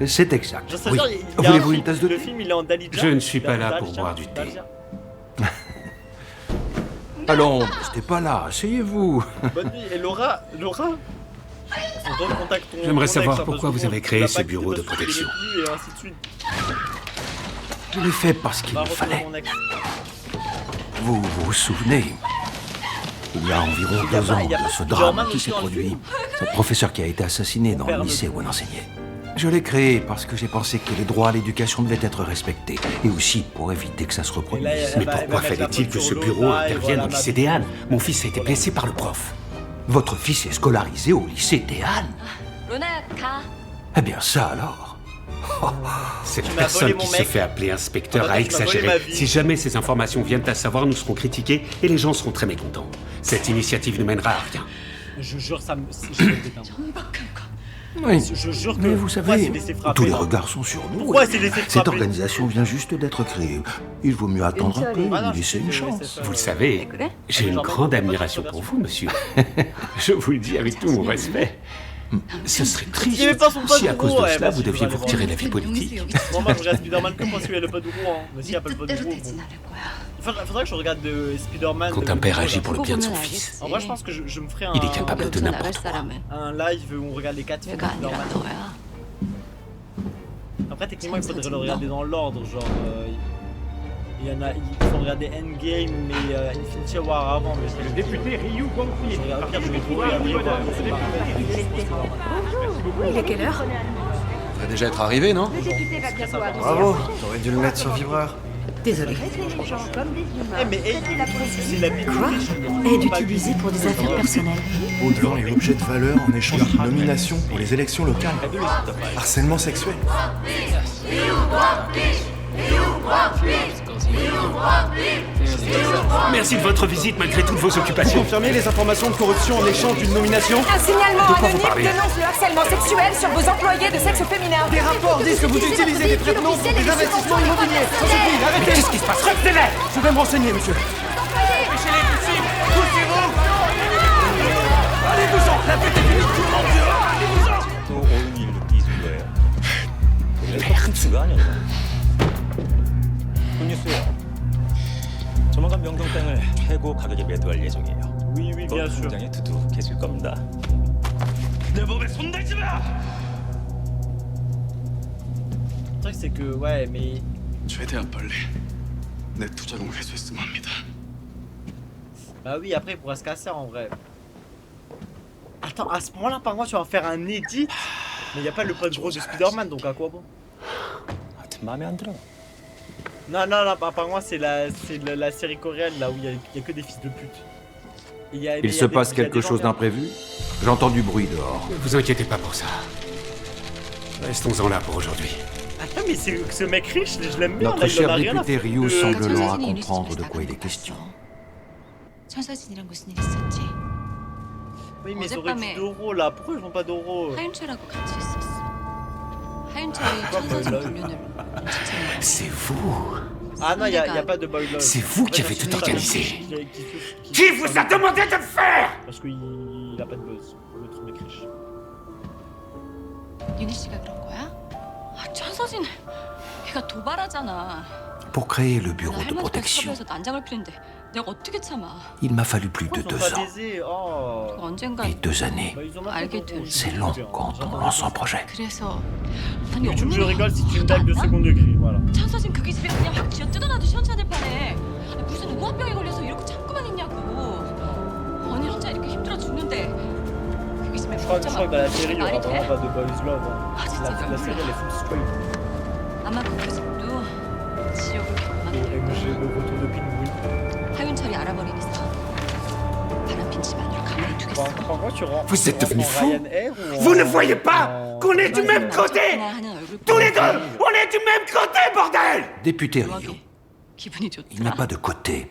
C'est exact. Je sais Oui. dire, il y a Voulez-vous un une tasse de le thé? film il est en Dalidja. Je ne suis pas Il est en là pour Dalidja, boire du thé. Dalidja. Allons, restez pas là, asseyez-vous. Bonne nuit. Et Laura, on donne contact ton- J'aimerais ton savoir ex, hein, pourquoi parce vous que avez créé tu l'as ce pas bureau quitté de parce que tu protection. l'aimais plus, et ainsi de suite. Je l'ai fait parce qu'il Va me retrouver fallait. mon ex. Vous vous souvenez? Il y a environ Il y a 2 pas- ans il y a de pas ce Spider-Man drame qui aussi s'est dans le produit. film. Cette professeure qui a été assassinée dans le lycée où on enseignait. Je l'ai créé parce que j'ai pensé que les droits à l'éducation devaient être respectés. Et aussi pour éviter que ça se reproduise. Et là, Mais elle va pourquoi mettre la fallait-il faute que ce sur bureau Lola, et intervienne voilà, au lycée ma- des Halles? Mon fils a été blessé par le prof. Votre fils est scolarisé au lycée des Halles? 로나야 가. Eh bien ça alors. Cette Tu m'as personne volé qui mon se mec. fait appeler inspecteur Ah, a tu m'as volé ma exagéré. vie. Si jamais ces informations viennent à savoir, nous serons critiqués et les gens seront très mécontents. Cette initiative ne mènera à rien. Je jure, ça me. Je vais péter un câble. Oui. Je jure que. Mais vous pourquoi savez, s'est laissé frapper, tous les là regards sont sur nous. Pourquoi s'est laissé Cette frapper? organisation vient juste d'être créée. Il vaut mieux attendre un peu, Ah non, lui laisser je une sais, chance. Vous le savez, j'ai une grande admiration pour vous, monsieur. Je vous le dis avec tout mon respect. Ce serait Il y avait triste pas son pote si à cause gros, de ouais, cela, bah, vous si, deviez je vais vous aller retirer de la vie politique. Bon, moi je regarde Spider-Man que parce qu'il y a le pote gros, hein. Mais s'il n'y a pas le pote gros. Faudrait que je regarde de Spider-Man. Quand un père agit pour le bien de son fils, En vrai, je pense que je me ferai un. il est capable de n'importe quoi. Un live où on regarde les 4 films de Spider-Man. Après, techniquement, il faudrait le regarder dans l'ordre. Genre, il y en a. Il faut regarder Endgame, mais Infinity War avant. Mais c'est le député Ryu Guangqi. Je regarde, je vais tout regarder. Il est quelle heure? Ça va déjà être arrivé, non? Bravo, t'aurais dû le mettre sur vibreur. Désolé. Eh, mais il c'est la bite Quoi? Aide utilisée pour des affaires personnelles. Au-delà est l'objet de valeur en échange d'une nomination pour les élections locales. Harcèlement sexuel. Merci de votre visite malgré toutes vos occupations. Confirmez les informations de corruption en échange d'une nomination. Un signalement De quoi vous anonyme parlez? dénonce le harcèlement sexuel sur vos employés de sexe féminin. Des rapports disent que vous utilisez des prêts de noms pour des investissements immobiliers. Ça suffit, Mais arrêtez. qu'est-ce qui se passe? Retenez-les! Je vais me renseigner, monsieur. 조만간 명동땅을 최고 가격에 매도할 예정이에요. Oui, oui, bien sûr. 굉장히 두둑해질 겁니다. 내 몸에 손대지 마! Le truc, c'est que, ouais, mais. 최대한 빨리 내 투자금 회수했으면 합니다. Bah oui, après, il pourra se casser en vrai. Attends, à ce moment-là, par contre, tu vas en faire un edit. Mais il n'y a pas le pote gros de Spider-Man, donc à quoi bon? 마음에 안 들어. Non, par moi, c'est la série coréenne là où il y a que des fils de pute. Et il y a- Il y a se des- passe il y a quelque des gens chose bien. d'imprévu? J'entends du bruit dehors. Ne vous inquiétez pas pour ça. Restons-en là pour aujourd'hui. Attends, mais c'est ce mec riche, je l'aime bien. Notre là, il en cher a rien à député foutre Ryu de- semble lent à comprendre de quoi il est question. 천서진이랑 무슨 일 있었지? Oui, mais ils auraient 어젯밤에 dit Doro là. Pourquoi ils font pas Doro? 하윤철하고 같이 있었어. 하윤철이 천서진 불륜을 C'est vous. Ah non, il y a pas de boy love. C'est vous qui avez tout Qui- organisé. Qui vous a demandé de le faire? Parce qu'il a pas de buzz. L'autre mec riche. 윤희 씨가 그런 거야? 아, 천서진 걔가 도발하잖아. Pour créer le bureau de 할머니까지 protection, 섭외해서 난장을 피는데 내가 어떻게 참아? Il m'a fallu plus de Ils ont 2 pas ans. baisé. Oh. 언젠가 Et 2 années, Bah, ils ont 알게 될. c'est long quand on lance un projet. 그래서 아니 YouTube, je 언니가 rigole, c'est une blague de second degré. Voilà. 찬서진 그 기집애 그냥 확 쥐어 뜯어놔도 시원찮을 판에 아니, 무슨 우화병에 걸려서 이렇게 참고만 있냐고. 언니 혼자 이렇게 힘들어 죽는데 그 기집애 Je crois que dans la série, il y aura 말이 돼? vraiment pas de boys love. Hein. 아 진짜 La série, elle est full straight. 아마 그 기집도 지옥을 Et 경험하게 될 MG, 거야. le retour de Penguin. 하윤철이 알아버린 이상 바람핀 집안으로 가만히 두겠어. Vous êtes devenu fou? Ryanair ou Vous ne voyez pas qu'on est du même côté? Tous les deux, on est du même côté, bordel! Député Rio, 기분이 il n'y a 좋더라. pas de côté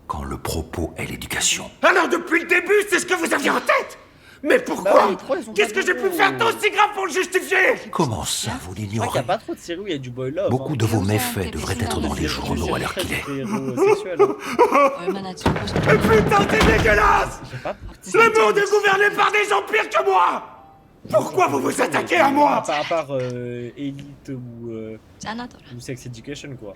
quand le propos est l'éducation. Alors depuis le début, c'est ce que vous aviez en tête? Mais pourquoi? Qu'est-ce que j'ai pu faire d'aussi grave pour le justifier? Comment ça, vous Il n'y a l'ignorez? pas trop de séries où il y a du boy love. Beaucoup de vos méfaits devraient être dans les journaux à l'heure qu'il est. 얼마나 즐거워. Putain, c'est dégueulasse! Le monde est gouverné par des gens pires que moi! Pourquoi vous vous attaquez à moi? À part Elite 짠하더라. ou Sex Education, quoi.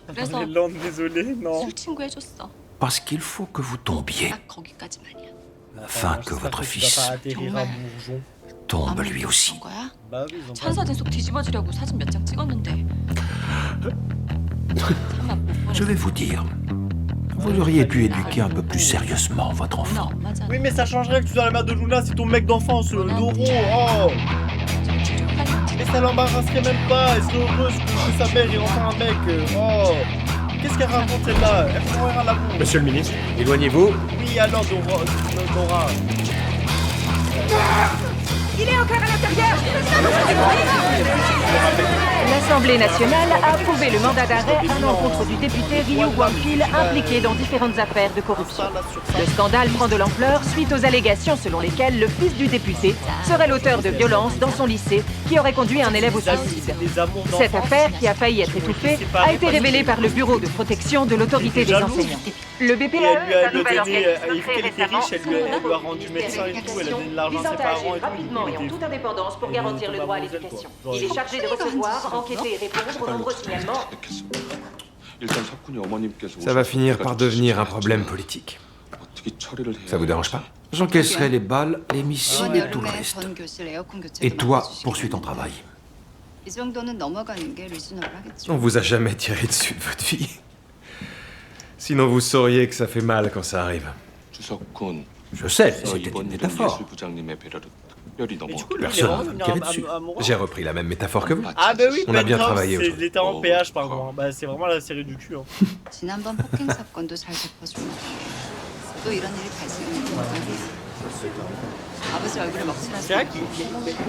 그래서 Land, désolé, non. 술 친구 해줬어. Parce qu'il faut que vous tombiez, 딱 거기까지만이야. afin que votre fils atterrir à Bourgeon. tombe lui aussi. 거야? Bah oui, ils ont pas... 찬사진 속 뒤집어지려고 사진 몇 장 찍었는데. 참나 못 보내. Je vais vous dire, vous auriez pu éduquer un peu plus sérieusement votre enfant. 엄마잖아. Oui, mais ça changerait que tu sois la mère de Luna, c'est ton mec d'enfance, Doro. Oh! Et ça l'embarrasserait même pas, elle serait heureuse que sa mère ait enfin un mec. Oh! Qu'est-ce qu'elle raconte celle-là? Elle fait mourir à l'amour. Monsieur le ministre, éloignez-vous. Oui, alors Dora. Il est encore à l'intérieur. L'Assemblée nationale a approuvé le mandat d'arrêt à l'encontre du député Ryu Guangpil impliqué dans différentes affaires de corruption. Le scandale prend de l'ampleur suite aux allégations selon lesquelles le fils du député serait l'auteur de violences dans son lycée qui aurait conduit un élève au suicide. Cette affaire, qui a failli être étouffée, a été révélée par le Bureau de protection de l'autorité des enseignants. Le BPE, la nouvelle organisme créée récemment, elle lui a rendu médecin et tout, elle a donné de l'argent à ses parents et tout. rapidement et en toute indépendance pour garantir le droit à l'éducation. Il est chargé de recevoir, enquêter et répondre aux nombreux signalements. Ça va finir par devenir un problème politique. Ça vous dérange pas? J'encaisserai les balles, les missiles et tout le reste. Et toi, poursuis ton travail. 이 정도는 넘어가는 게 리즈너블 하겠죠. On vous a jamais tiré dessus de votre vie. Sinon vous sauriez que ça fait mal quand ça arrive. Je sais, c'était une métaphore. Personne ne m'a tiré dessus. J'ai repris la même métaphore que vous. Ah bah oui, On a bien Penthouse, travaillé c'est aujourd'hui. littéralement PH pardon. Bah c'est vraiment la série du cul. Hein. 지난번 폭행 사건도 잘 짚어주고 또 이런 일이 발생했는데 아버지 얼굴에 먹칠한 C'est vrai qu'il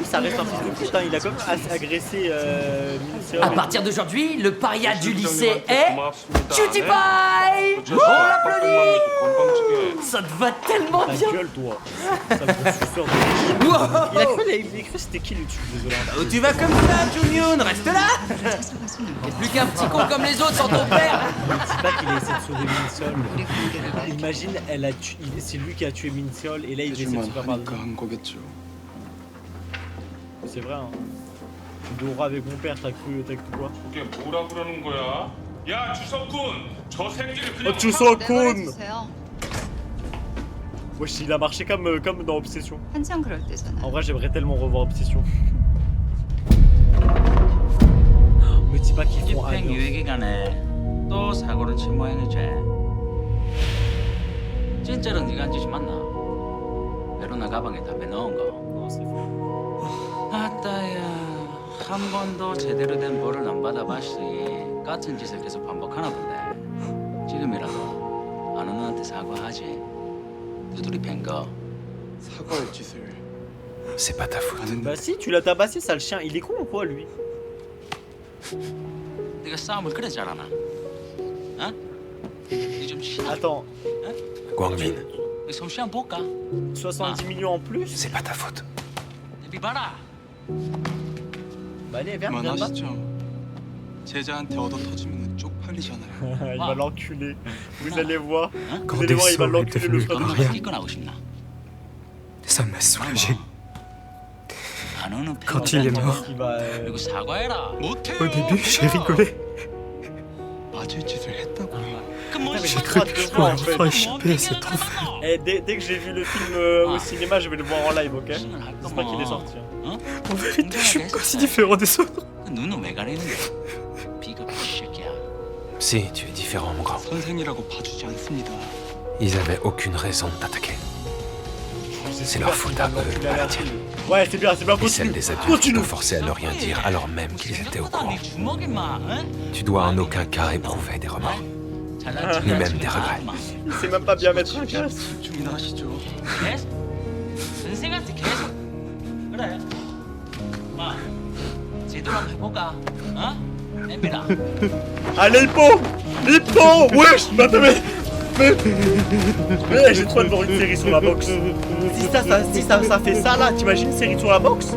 ça reste un fils de pute, hein. Il a quand même agressé Mincer. À partir d'aujourd'hui, le paria du lycée est Cutie Pie. On l'applaudit. Ça te va tellement Ta bien. gueule toi. Ça me suceur de... Il a cru que c'était qui le tube, désolé. Où tu vas comme ça, Junyoon? Reste là. T'es plus qu'un petit con comme les autres sans ton père. C'est pas qu'il a essayé de sauver Minsol. Imagine, c'est lui qui a tué Minsol et là il essaie de se faire pardonner. C'est vrai hein. Dora avec mon père, t'as cru quoi? 그게 뭐라 그러는 거야? 야 주석군, 저 새끼를 Oh 그냥 Chuseok-kun! Wesh, il a marché comme dans Obsession. 한참 그럴 때잖아. En vrai, j'aimerais tellement revoir Obsession. Me dis pas qu'ils font 집행 유예 기간에 또 사고를 친 모양이지. 진짜로 네가 한 짓이 맞나? 베로나 가방에 담배 넣은 거. 아따야, 한 번도 제대로 된 벌을 안 받아봤시 같은 짓을 계속 반복하나 본데. 지금이라도 아는 애한테 사과하지. 두드리 팬 거. 사과할 짓을. C'est pas ta faute. Bah si, tu l'as tabassé, sale chien. Il est con ou quoi, lui? 네가 싸움을 그래 잘하나? 어? 네좀 쉬나? Attends, Guangmin, 네 솜씨 한번 볼까? 70 millions en plus? C'est pas ta faute. 대비 봐라. Bah allez, viens, viens battre. 제자한테 얻어 터지면 쪽팔리잖아요. Il va l'enculer. Vous allez voir. Quand Vous allez voir, il va Dessau est l'enculer devenu le frère de rien, 이끌어나고 싶나? ça m'a soulagé. 안 오는 Quand il est mort, Il va. 그리고 사과해라. au début, j'ai rigolé. 맞을 짓을 했다고요. mais J'ai cru que je pourrais enfin échapper à cet enfer. Et dès que j'ai vu le film au cinéma, je vais le voir en live, ok? C'est pas qu'il est sorti. Hein. En vérité, je suis pas si différent des autres. 눈은 왜 가리는데? 비겁한 Si, tu es différent, mon grand. 선생이라고 봐주지 않습니다. Ils avaient aucune raison de t'attaquer. C'est leur faute à eux, pas la tienne. Ouais, c'est bien, Et celle des adultes qui t'ont forcé à ne rien dire alors même qu'ils étaient au courant. Tu dois en aucun cas éprouver des remords. Ni même des regrets. Il sait même pas bien mettre un casque. 선생한테 계속 그래. 마, 제대로 한번 해볼까? 어? 엠비라. Allez, le pot! Wesh! Mais j'ai trop hâte de voir une série sur la boxe. Si ça fait ça là, t'imagines une série sur la boxe?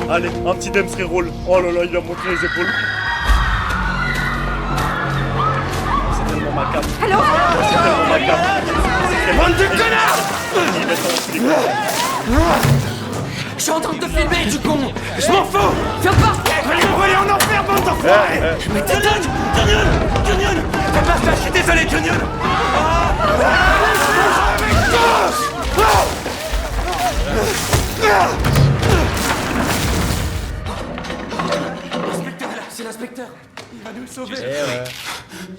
Allez, un petit Dempsey roll. Oh là là, il a montré les épaules. C'est tellement macabre. Allô? C'est tellement macabre. Bande de connards! Je suis en train de te filmer, du con! Je m'en fous! Viens pas! Allez me brûler en enfer, bande d'enfoirés! Mais t'es dingue! Junyon! Fais pas ça, je suis désolé, Junyon! L'inspecteur là, c'est l'inspecteur! Il va nous sauver!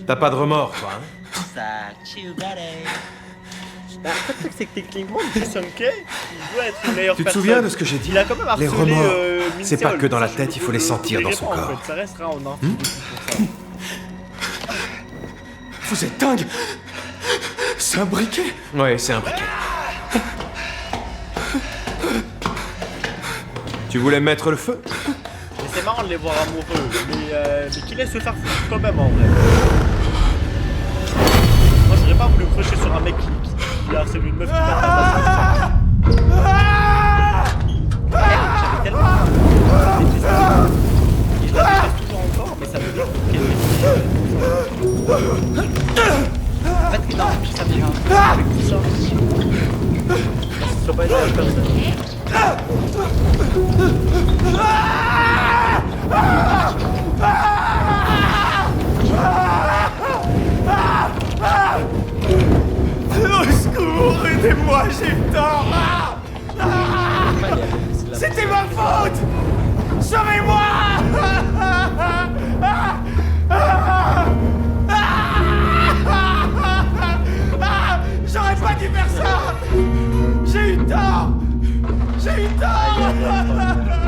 T'as pas de remords, toi, hein? Bah, le truc, c'est que techniquement, Jason Kay, il doit être une meilleure Tu te personne. souviens de ce que j'ai dit? Il a quand même Les harcelé, remords, Minseol. c'est pas que dans la Ça, tête, il faut les sentir dans son en corps. fait. Ça restera en un. Vous êtes dingue! C'est un briquet! Ouais, c'est un briquet. Tu voulais mettre le feu? Mais c'est marrant de les voir amoureux, mais qu'il laisse se faire foutre quand même en vrai. Moi j'aurais pas voulu crocher sur un mec qui harcèle une meuf qui perd la base. J'avais tellement détesté. Et je la déteste toujours encore, mais ça me dit qu'elle en fait, non, ça me vient avec tout ça. Ça soit pas une meilleure personne. Au secours, aidez-moi, j'ai eu tort! C'était ma faute! Sauvez-moi! J'aurais pas dû faire ça! J'ai eu tort! J'ai eu tort!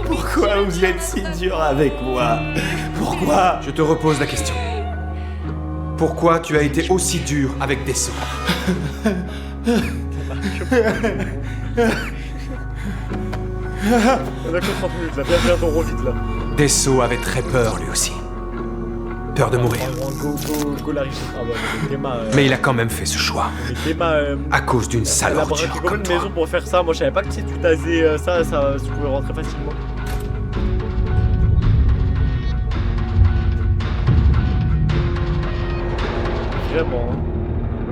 Pourquoi vous êtes si dur avec moi? Pourquoi? Je te repose la question. Pourquoi tu as été aussi dur avec Dessau? On a que 30 minutes là, viens ton vite là. Dessau avait très peur lui aussi. Peur de mourir. Go la richesse. Ah ouais, Théma, Mais il a quand même fait ce choix. Théma, à cause d'une sale elle a ordure braqué comme comme une toi. maison pour faire ça. Moi je savais pas que si tu tasais ça tu pouvais rentrer facilement. Vraiment. Hein.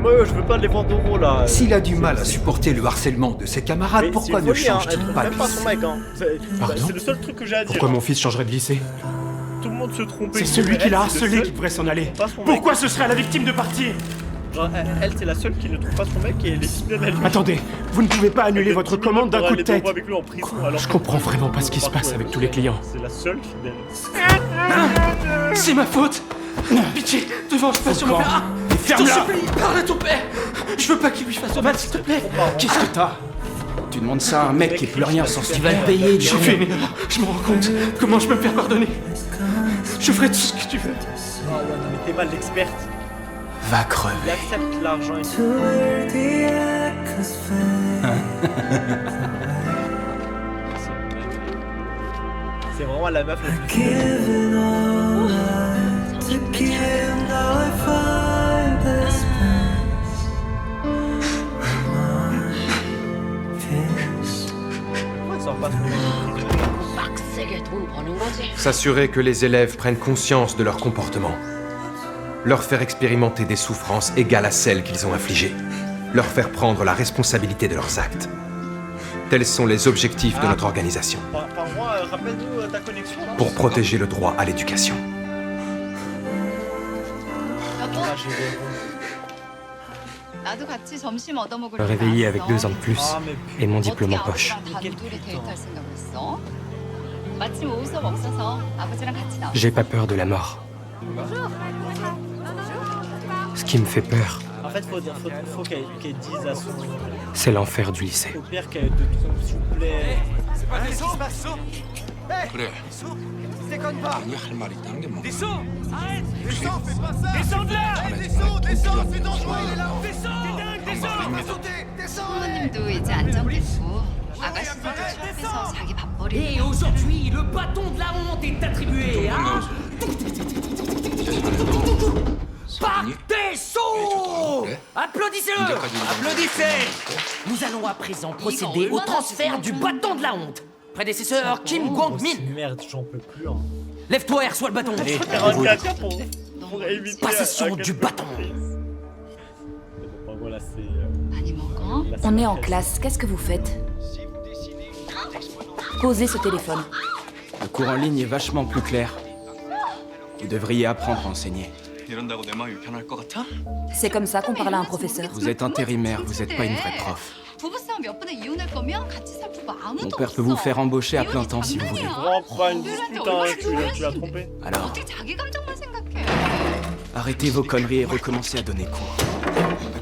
Moi je veux pas les vendre d'euros là. S'il a du mal à supporter le harcèlement de ses camarades, Mais pourquoi c'est ne une folie, hein, change-t-il elle pas trouve de même pas son mec hein. C'est le seul truc que j'ai à dire. Pourquoi hein. mon fils changerait de lycée? Tout le monde se trompait. C'est celui qui l'a Elle, c'est le harcelé seul qui devrait s'en aller. qui trouve pas son Pourquoi mec. ce serait à la victime de partir? Genre, elle c'est la seule qui ne trouve pas son mec et elle est fidèle à lui. Attendez, vous ne pouvez pas annuler Elle votre donne 10 commande d'un minutes coup de pour aller tête. avec lui en prison, alors Je que- comprends vraiment pas ce qui se passe avec tous les clients. C'est la seule fidèle. C'est ma faute! Pitié, te venge pas sur mon père! Je t'en Ferme-la. supplie, parle à ton père! Je veux pas qu'il lui fasse de mal, s'il te plaît! Qu'est-ce que t'as? Tu demandes ça à un mec qui est plus rien sans Tu vas le payer, J'ai fait une erreur, je me rends compte. Comment je peux me faire pardonner? Je ferai tout ce que tu veux. Ah ouais, non mais t'es mal l'experte. Va Il crever. accepte l'argent et tout. C'est vraiment la meuf la plus fidèle. Pourquoi elle sort pas trop? S'assurer que les élèves prennent conscience de leur comportement. Leur faire expérimenter des souffrances égales à celles qu'ils ont infligées. Leur faire prendre la responsabilité de leurs actes. Tels sont les objectifs de notre organisation. Par moi, rappelle-nous ta connexion. Là. Pour protéger le droit à l'éducation. Réveillé avec 2 ans de plus et mon diplôme en poche. J'ai pas peur de la mort. Ce qui me fait peur, En fait, faut qu'elle dise à son c'est l'enfer du lycée. père qu'elle s'il vous plaît. C'est pas qu'est-ce qui se passe? 그래. Déconne pas. 아니 할 말 있다는 게 뭐. Descends! Arrête! Descends, fais pas ça! Descends de là! Descends, c'est dangereux, il est là! Descends! T'es dingue, descends! Pas sauter! Descends! 부모님도 이제 안정됐고 아가씨들도 취업해서 자기 밥벌이. Et aujourd'hui, le bâton de la honte est attribué à... Par des sceaux! Applaudissez-le! Applaudissez! Nous allons à présent procéder au transfert du bâton de la honte. Prédécesseur Kim Kwang-min. Merde, j'en peux plus. Hein. Lève-toi et reçois le bâton. Allez, pour éviter Passation du bâton. Bon, voilà, c'est. On est en classe, qu'est-ce que vous faites? Posez ce téléphone. Le cours en ligne est vachement plus clair. Vous devriez apprendre à enseigner. 이런다고 내 마음이 편할 것 같아? C'est comme ça qu'on parle à un professeur. Vous êtes intérimaire, vous n'êtes pas une vraie prof. 부부싸움 몇 번에 이혼할 거면 같이 살 부부 아무도 Mon père peut vous faire embaucher à plein temps si vous voulez. Grand, pas une dispute, hein, tu l'as trompé. Alors, 어떻게 자기 감정만 생각해? arrêtez vos conneries et recommencez à donner cours.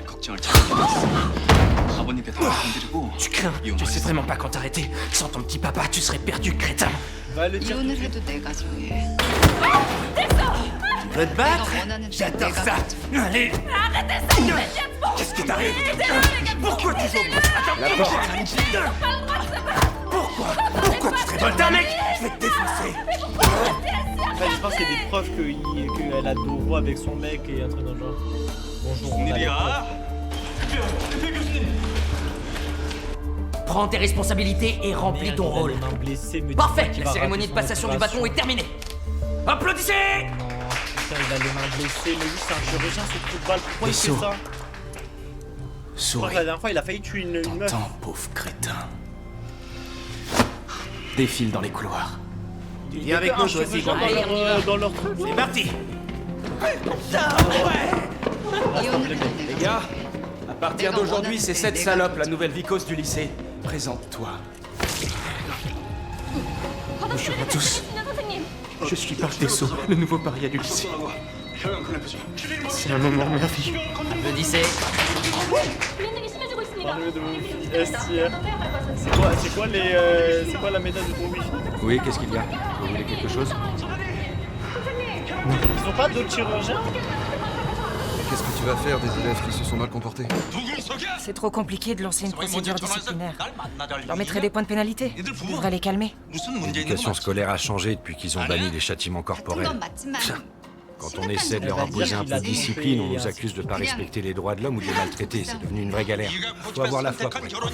걱정을 잘하게 됐어. 아버님께 다 말씀드리고 Tu crains, tu sais vraiment pas quand t'arrêter. Sans ton petit papa, tu serais perdu, crétin. 이혼을 해도 내가 정해. Tu veux te battre? J'adore ça. Allez. Arrêtez ça immédiatement. Qu'est-ce qui t'arrive? Pourquoi tu joues? La porte. Pourquoi tu te révoltes un mec? Je vais te défoncer. En fait, je pense qu'il y a des preuves qu'elle a dos roi avec son mec et un truc dans le genre. Bonjour, on a les preuves. Prends tes responsabilités et remplis ton rôle. Parfait, la cérémonie de passation du bâton est terminée. Applaudissez! Putain, il a les mains blessées, mais lui c'est un chirurgien, ce trou de balle, pourquoi il fait ça? Je crois que la dernière fois il a failli tuer une meuf. T'entends, pauvre crétin. Défile dans les couloirs. Viens avec nous, toi aussi. Dans leur truc. C'est parti! Les gars, à partir d'aujourd'hui, c'est cette salope, la nouvelle vicose du lycée. Présente-toi. Bonjour à tous. Je suis Park Tae-so, le nouveau paria du lycée. C'est un moment merveilleux. Applaudissez. C'est quoi la méthode de ton wifi? Oui, qu'est-ce qu'il y a? Vous voulez quelque chose? Ils ont pas d'autres chirurgiens? Qu'est-ce que tu vas faire des élèves qui se sont mal comportés? C'est trop compliqué de lancer une procédure disciplinaire. Je leur mettrai des points de pénalité. Ça devrait les calmer. L'éducation scolaire a changé depuis qu'ils ont banni les châtiments corporels. Quand on essaie de leur imposer un peu de discipline, on nous accuse de pas respecter les droits de l'homme ou de les maltraiter. C'est devenu une vraie galère. Faut avoir la foi pour être prof.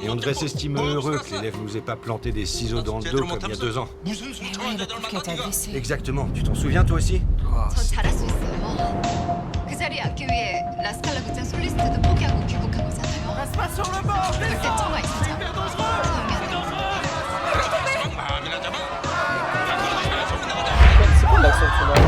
Et on devrait s'estimer heureux que l'élève nous ait pas planté des ciseaux dans le dos comme il y a 2 ans. Ouais, le prof qui a été agressé. Exactement. Tu t'en souviens toi aussi? 저 잘할 수 있어요. 그 자리에 앉기 위해 라스칼라 극장 솔리스트도 포기하고 귀국한 거잖아요. Reste pas sur le bord! 그럴 때 참아 있었죠. Hyper dangereux! C'est quoi l'accent sonore?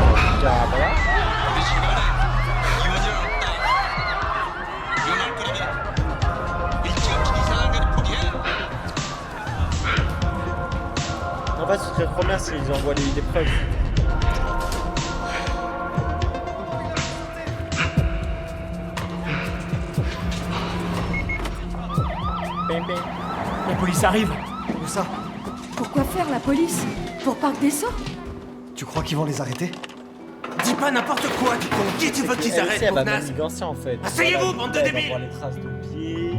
En fait, ce serait trop bien s'ils envoient des preuves. La police arrive. Où ça? Pourquoi faire la police? Pour Park Tae-so? Tu crois qu'ils vont les arrêter? Dis pas n'importe quoi, tu con. Qui tu veux qu'ils Elle aussi, arrêtent, elle va pauvre naze? manigancer en fait. Asseyez-vous, Voilà, bande de elle va débiles! voir les traces de pieds.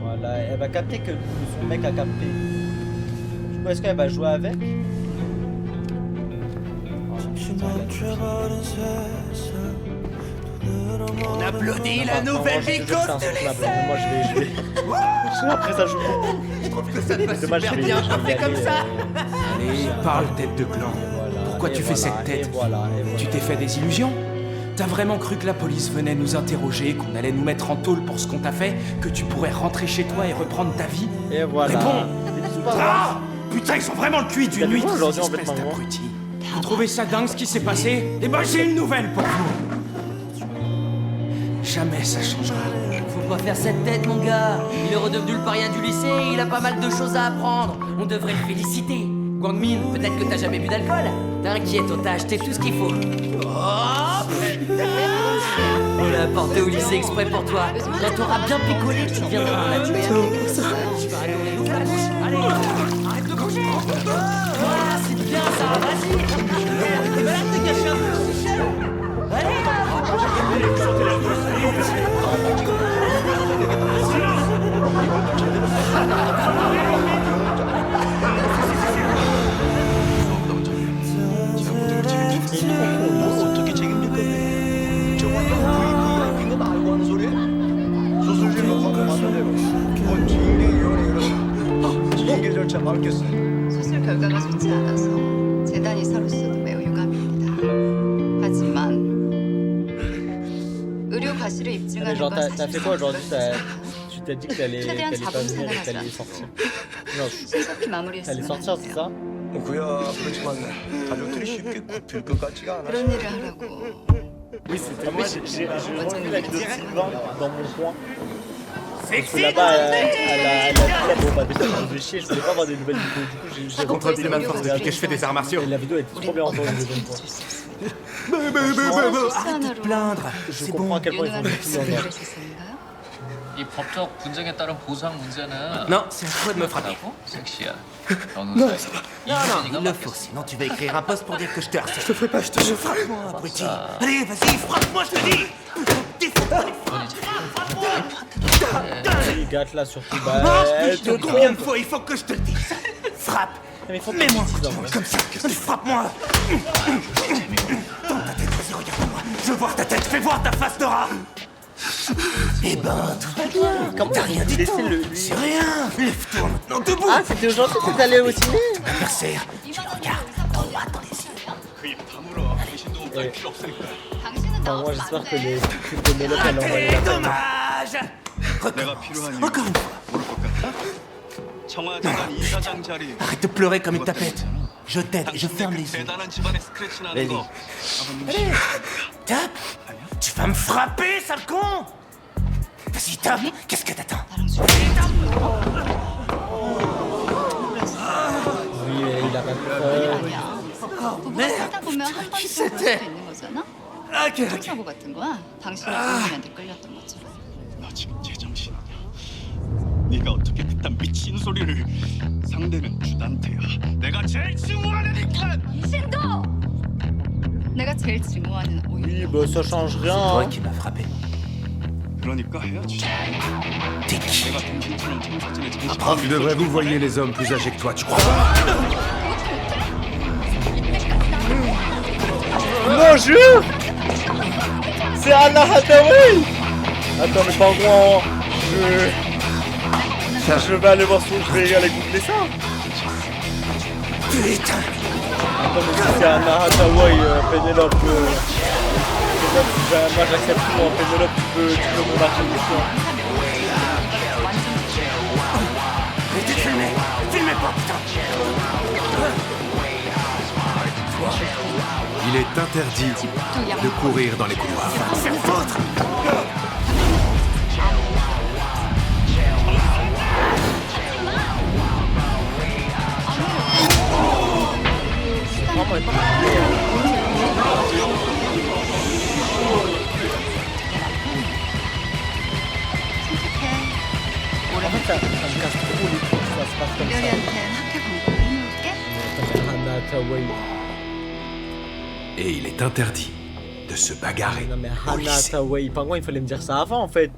Voilà, elle va capter que son mec a capté. Du coup, est-ce qu'elle va jouer avec? On applaudit la nouvelle vicose de lycée! Moi je vais. Après ça joue. trouve que ça te va Dommage, super je bien vais quand y fait comme aller, ça. Allez, parle, tête de clan. Pourquoi tu fais cette tête? Tu t'es fait des illusions? T'as vraiment cru que la police venait nous interroger, qu'on allait nous mettre en tôle pour ce qu'on t'a fait, que tu pourrais rentrer chez toi et reprendre ta vie? Et voilà. Réponds! Ah putain, ils sont vraiment le cuit d'une nuit, ces aujourd'hui, en fait, espèces maman. d'abrutis. Vous trouvez ça dingue ce qui s'est passé? Eh ben j'ai une nouvelle pour vous. Jamais ça changera. Faut pas faire cette tête, mon gars. Il est redevenu le paria du lycée et il a pas mal de choses à apprendre. On devrait le féliciter. Guangmin, peut-être que t'as jamais bu d'alcool. T'inquiète, on t'a acheté tout ce qu'il faut. Oh, putain! On l'a apporté au lycée exprès pour toi. Quand t'auras bien picolé, tu deviendras un adulte. Tu vas adorer l'ouvre la bouche. Allez, arrête de bouger. Voilà, c'est bien ça, vas-y. Malade de cacher un peu le sujet. Allez, 어떻게 책임질까? 저거 VVIP가 말고 하는 소리야? 수술실로 가봤는데 뭔 징계위원회라고 징계 절차 밟겠어요. 수술 결과가 좋지 않아서 재단 이사로서도 매우 유감입니다. 하지만 의료 과실을 입증하는 Genre, 건 t'as fait quoi aujourd'hui? Tu t'es dit que t'allais 최대한 pas venir et que 자본산을 t'allais 하지 sortir. 않고 Non, 신속히 t'allais 마무리했으면 sortir, c'est ça? 그야 그렇지만 가족들이 쉽게 굽힐 것 같지가 않아. 그런 일을 하라고. Oui, c'était moi, j'ai revu la vidéo de Sylvain dans mon coin. Parce que là-bas, elle a dit bon bah déjà je me fais chier, je voulais pas avoir des nouvelles vidéos. Du coup, j'ai Contre les force depuis que je fais des arts martiaux. Et la vidéo était trop bien entendue le deuxième fois. Arrête de te plaindre. Je comprends à quel point ils font des films en or. 이 법적 분쟁에 따른 보상 문제는 Non, c'est à toi de me frapper. 섹시야. Non, il le faut, sinon tu vas écrire un post pour dire que je te harcèle. Je te fais pas, je te frappe-moi, abruti. Allez, vas-y, frappe-moi, je te dis. Il gâte là surtout. Ah, Bah, elle te combien de trompe. fois il faut que je te le dise? Frappe. Mais il faut Mets-moi que tu dises, en vrai. comme ça. Frappe-moi. Tends ta tête, vas-y, regarde-moi. Je veux voir ta tête, fais voir ta face de rat. Eh ben, tout va bien. Comment T'as rien du tout. lui. C'est rien. Lève-toi maintenant debout. Ah, c'était aujourd'hui que t'es allé au ciné? Ton adversaire, tu le regardes droit dans les yeux. Enfin, moi j'espère que les trucs de Mélope elle envoie la Dommage. 내가 필요한 이유 Encore une fois. 모를 것 같아? 청와재단 이사장 자리 Arrête de pleurer comme une tapette. Je t'aide, je ferme les yeux. 대단한 집안에 스크래치 나는 Vas-y. 거 Allez, tape. Tu vas me frapper, sale con. Vas-y, tape. Qu'est-ce que t'attends? Oui, il a pas pu 아니야. 부부가 살다 보면 한 번씩 그럴 수도 있는 거잖아. 사고 같은 거야. 당신이 부모님한테 끌렸던 것처럼. 너 지금 제정신이냐? 네가 어떻게 그딴 미친 소리를 상대는 주단태야 내가 제일 증오하니까 신도! 내가 제일 증오하는 오유. Oui, bah ça change rien. Toi qui m'as frappé. 그러니까 헤어지자 내가 당신처럼 청사진에 Tu devrais vous voyer les hommes plus âgés que toi, tu crois pas? Non, jure! C'est Anna Hathaway! Attends, mais pas encore. Je vais aller voir je vais aller googler ça. Putain! Attends, mais si c'est Anna Hathaway, Pénélope. Moi j'accepte tout, hein. Pénélope, tu peux me marcher dessus. Arrêtez de filmer! Filmez pas, putain! Il est interdit de courir dans les couloirs. C'est le vôtre! En fait, ça me casse trop les couilles, ça se passe comme ça. 별이한텐 학교 광고를 해놓을게. Anna Hathaway. Et il est interdit de se bagarrer. Non mais au Anna lycée. Hathaway, par contre il fallait me dire ça avant en fait.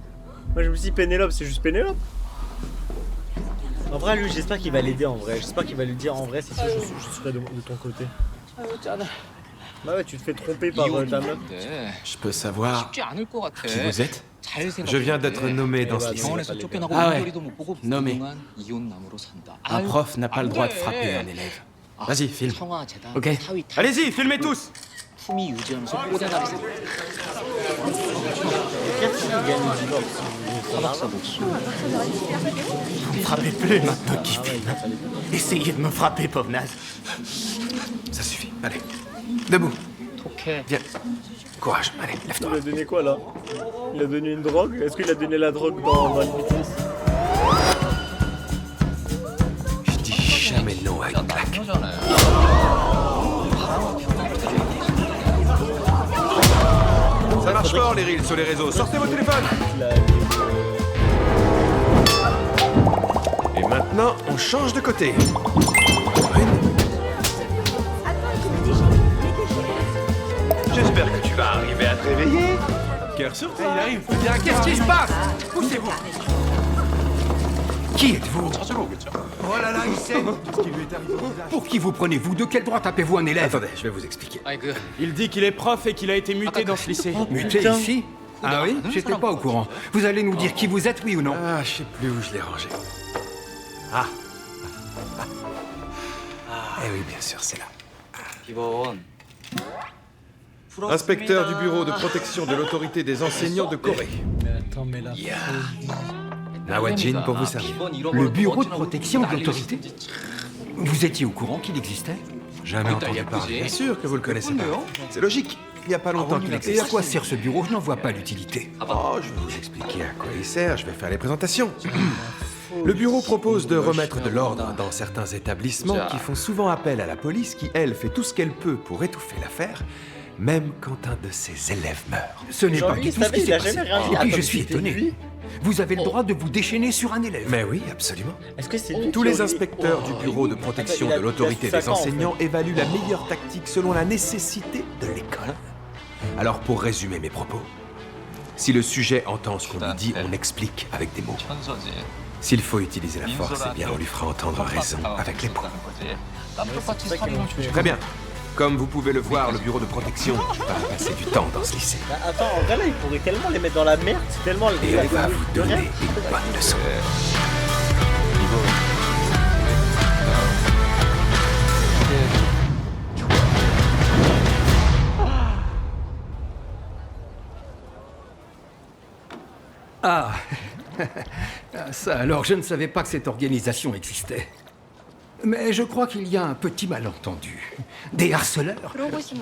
Moi je me suis dit Pénélope, c'est juste Pénélope. En vrai lui j'espère qu'il va l'aider en vrai. J'espère qu'il va lui dire en vrai c'est sûr je serai de ton côté. Bah ouais tu te fais tromper par ta meuf. Je peux savoir qui vous êtes? Je viens d'être nommé dans ce lycée. Ah ouais, nommé. Un prof n'a pas le droit de frapper un élève. Vas-y, filme. Ok. Allez-y, filmez tous. Vous me frappez plus maintenant qu'il filme. Essayez de me frapper, pauvre naze. Ça suffit, allez. Debout. Viens. Courage, allez, lève-toi. Il a donné quoi là? Il a donné une drogue? Est-ce qu'il a donné la drogue dans une vitesse? Je dis jamais non à une claque. Ça marche fort les reels sur les réseaux. Sortez vos téléphones. Et maintenant, on change de côté. J'espère que tu vas arriver à te réveiller. Cœur sur toi. Il arrive. Bien, qu'est-ce qui se passe? Poussez-vous. Qui êtes-vous? Oh là là, il sait. Qu'est-ce qui lui est arrivé? Pour qui vous prenez-vous? De quel droit tapez-vous un élève? Attendez, je vais vous expliquer. Il dit qu'il est prof et qu'il a été muté dans ce lycée. Muté ici? Ah oui? J'étais pas au courant. Vous allez nous dire qui vous êtes, oui ou non? Ah, je sais plus où je l'ai rangé. Ah. Eh oui, bien sûr, c'est là. Inspecteur du bureau de protection de l'autorité des enseignants de Corée. Attends, mais là. Nawajin pour vous servir. Le bureau de protection de l'autorité? Vous étiez au courant qu'il existait? Jamais entendu parler. Bien sûr que vous le connaissez pas. C'est logique. Il n'y a pas longtemps qu'il Et existe. à quoi sert ce bureau? Je n'en vois pas l'utilité. Oh, je vais vous expliquer à quoi il sert. Je vais faire les présentations. Le bureau propose de remettre de l'ordre dans certains établissements qui font souvent appel à la police qui, elle, fait tout ce qu'elle peut pour étouffer l'affaire, même quand un de ses élèves meurt. Ce n'est pas du tout ce qui s'est passé. rien dit. Et puis Attends, je suis c'était étonné. lui. Vous avez le droit de vous déchaîner sur un élève. Mais oui, absolument. Est-ce que c'est lui Tous qui les a- inspecteurs du bureau de protection de l'autorité des enseignants évaluent la meilleure tactique selon la nécessité de l'école. Alors pour résumer mes propos, si le sujet entend ce qu'on lui dit, on explique avec des mots. S'il faut utiliser la force, eh bien on lui fera entendre raison avec les poings. Très bien. Comme vous pouvez le voir, le bureau de protection va passer du temps dans ce lycée. Bah, attends, en vrai là, il pourrait tellement les mettre dans la merde, c'est tellement Et on va vous donner une bonne leçon. Ah, ça alors, je ne savais pas que cette organisation existait. Mais je crois qu'il y a un petit malentendu. Des harceleurs,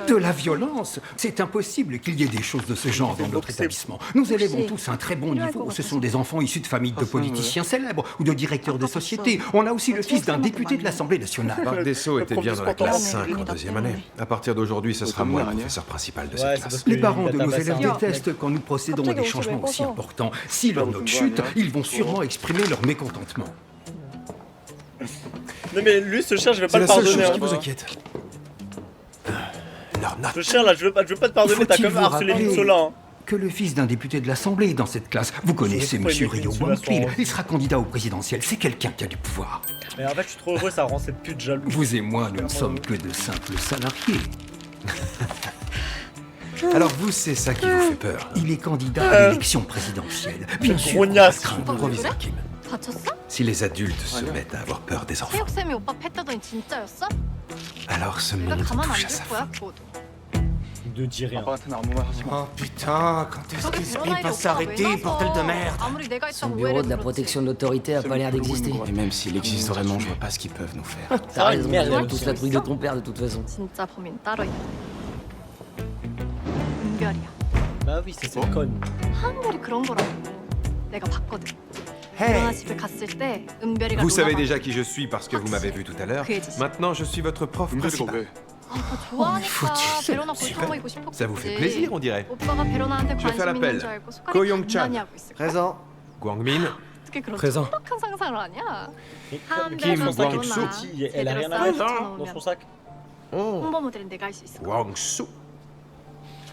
de la violence. C'est impossible qu'il y ait des choses de ce genre dans notre établissement. Nos élèves ont tous un très bon niveau. Ce sont des enfants issus de familles de politiciens célèbres ou de directeurs de société. On a aussi le fils d'un député de l'Assemblée nationale. Marc Dessau était bien dans la classe 5 en deuxième année. À partir d'aujourd'hui, ce sera moi le professeur principal de cette classe. Les parents de nos élèves détestent quand nous procédons à des changements aussi importants. Si leur note chute, ils vont sûrement exprimer leur mécontentement. Non mais lui, ce chien, je vais pas C'est le la seule pardonner. chose hein. qui vous inquiète. Leur note. Ce chien là, je veux pas te pardonner, t'as Faut-il comme vous harcelé rappeler Vinsola. Hein. que le fils d'un député de l'Assemblée est dans cette classe. Vous connaissez pourquoi Monsieur il est Rio sur la Wang-Pil. soirée. Il sera candidat au présidentiel. C'est quelqu'un qui a du pouvoir. Mais en fait, je suis trop heureux, ça rend cette pute jaloux. Vous et moi, nous ne sommes que de simples salariés. Alors vous, c'est ça qui vous fait peur. Il est candidat à l'élection présidentielle. Bien sûr. grognasse. Proviseur Kim. 다쳤어? Si les adultes se mettent à avoir peur des enfants, 체육쌤이 오빠 팼다더니 진짜였어? alors ce 내가 monde 가만 안 touche à 둘 sa 거야, fin. 그거도. Ne dis rien. Oh putain, quand est-ce 저기 que ce 베로나에 film va 오빠가 왜 s'arrêter, 나서? bordel de merde? 아무리 내가 Son 있다고 bureau 오해를 de la 들었지. protection de l'autorité a pas l'air d'exister. Et même s'il existe vraiment, je vois pas ce qu'ils peuvent nous faire. T'as raison, merde, ils ont elle tous la truie de ton père de toute façon. 진짜 범인 따로 있다. 은별이야. Bah oui, c'est cette conne. 한별이 그런 거라고. 내가 봤거든. Hey. 베로나 집에 갔을 때 은별이가 Vous savez 로라가 déjà qui je suis parce que vous m'avez vu tout à l'heure. Maintenant, je suis votre prof principal. 아, 오빠 좋아하니까 베로나 골탕 먹이고 싶었겠지. Ça vous fait plaisir, on dirait. 오빠가 베로나한테 Je vais faire 관심 있는 l'appel. 줄 알고 Ko 손가락이 Young-chan. 단단히 하고 있을 거야. Présent. Guangmin, 어떻게 그런 Présent. 촉박한 상상을 하냐? Kim 한별도 Guangsu, 베로나 elle a rien à 제대로 mettre 싸움 dans son 붙여놓으면 sac. 홍보 모델은 내가 할 수 있을 거야. Wang-Su,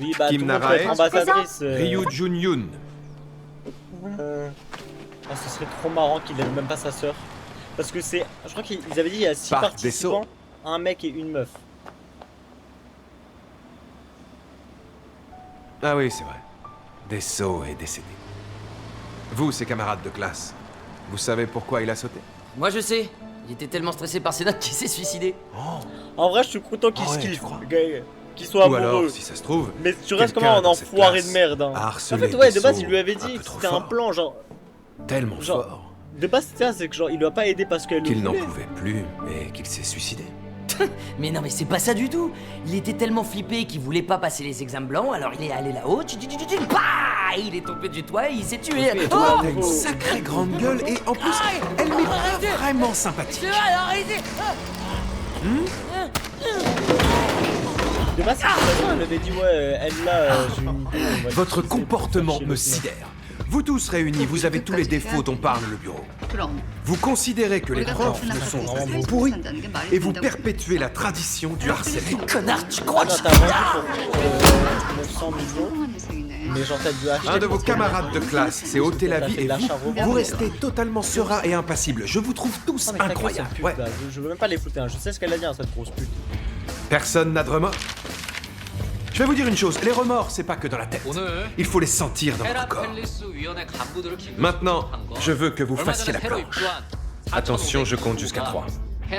Oui, bah tout Kim le monde peut Narae, être ambassadrice. Ryu Jun-Yun. Ah, ce serait trop marrant qu'il ait même pas sa sœur. Parce que c'est. Je crois qu'ils avaient dit il y a 6 Park participants, un mec et une meuf. Ah oui, c'est vrai. Dessau est décédé. Vous, ses camarades de classe, vous savez pourquoi il a sauté? Moi je sais. Il était tellement stressé par ses notes qu'il s'est suicidé. En vrai, je suis content qu'il se ouais, kiffe. tu crois? Qu'il soit Ou amoureux. alors, si ça se trouve, Mais tu restes quelqu'un comment un dans cette enfoiré classe de merde. Hein. a En harcelé fait, ouais, de base, Tessot il lui avait un dit peu que trop c'était un fort. plan, genre. Tellement Genre, fort de base, c'est que genre, il lui a pas aidé parce qu'elle le qu'il n'en voulait. pouvait plus et qu'il s'est suicidé. Mais non, mais c'est pas ça du tout. Il était tellement flippé qu'il voulait pas passer les examens blancs, alors il est allé là-haut, bah, il est tombé du toit et il s'est tué. Toi, t'as une sacrée grande gueule et en plus, elle n'est pas vraiment sympathique. De base, elle avait dit, ouais, elle là, j'ai une... Votre comportement me sidère. Vous tous réunis, vous avez tous les défauts dont parle le bureau. Vous considérez que les profs ne sont vraiment pourris et vous perpétuez la tradition du harcèlement. Connard, tu crois que t'as vendu pour 900 millions, mais genre t'as dû acheter... Un de vos camarades de classe s'est ôté la vie et vous restez totalement serein et impassible. Je vous trouve tous incroyables. Ouais. Je veux même pas l'écouter, hein. Je sais ce qu'elle a dit, hein, cette grosse pute. Personne n'a de remords. Je vais vous dire une chose, les remords, c'est pas que dans la tête. Il faut les sentir dans votre corps. Maintenant, je veux que vous fassiez la planche. Attention, je compte jusqu'à 3. Il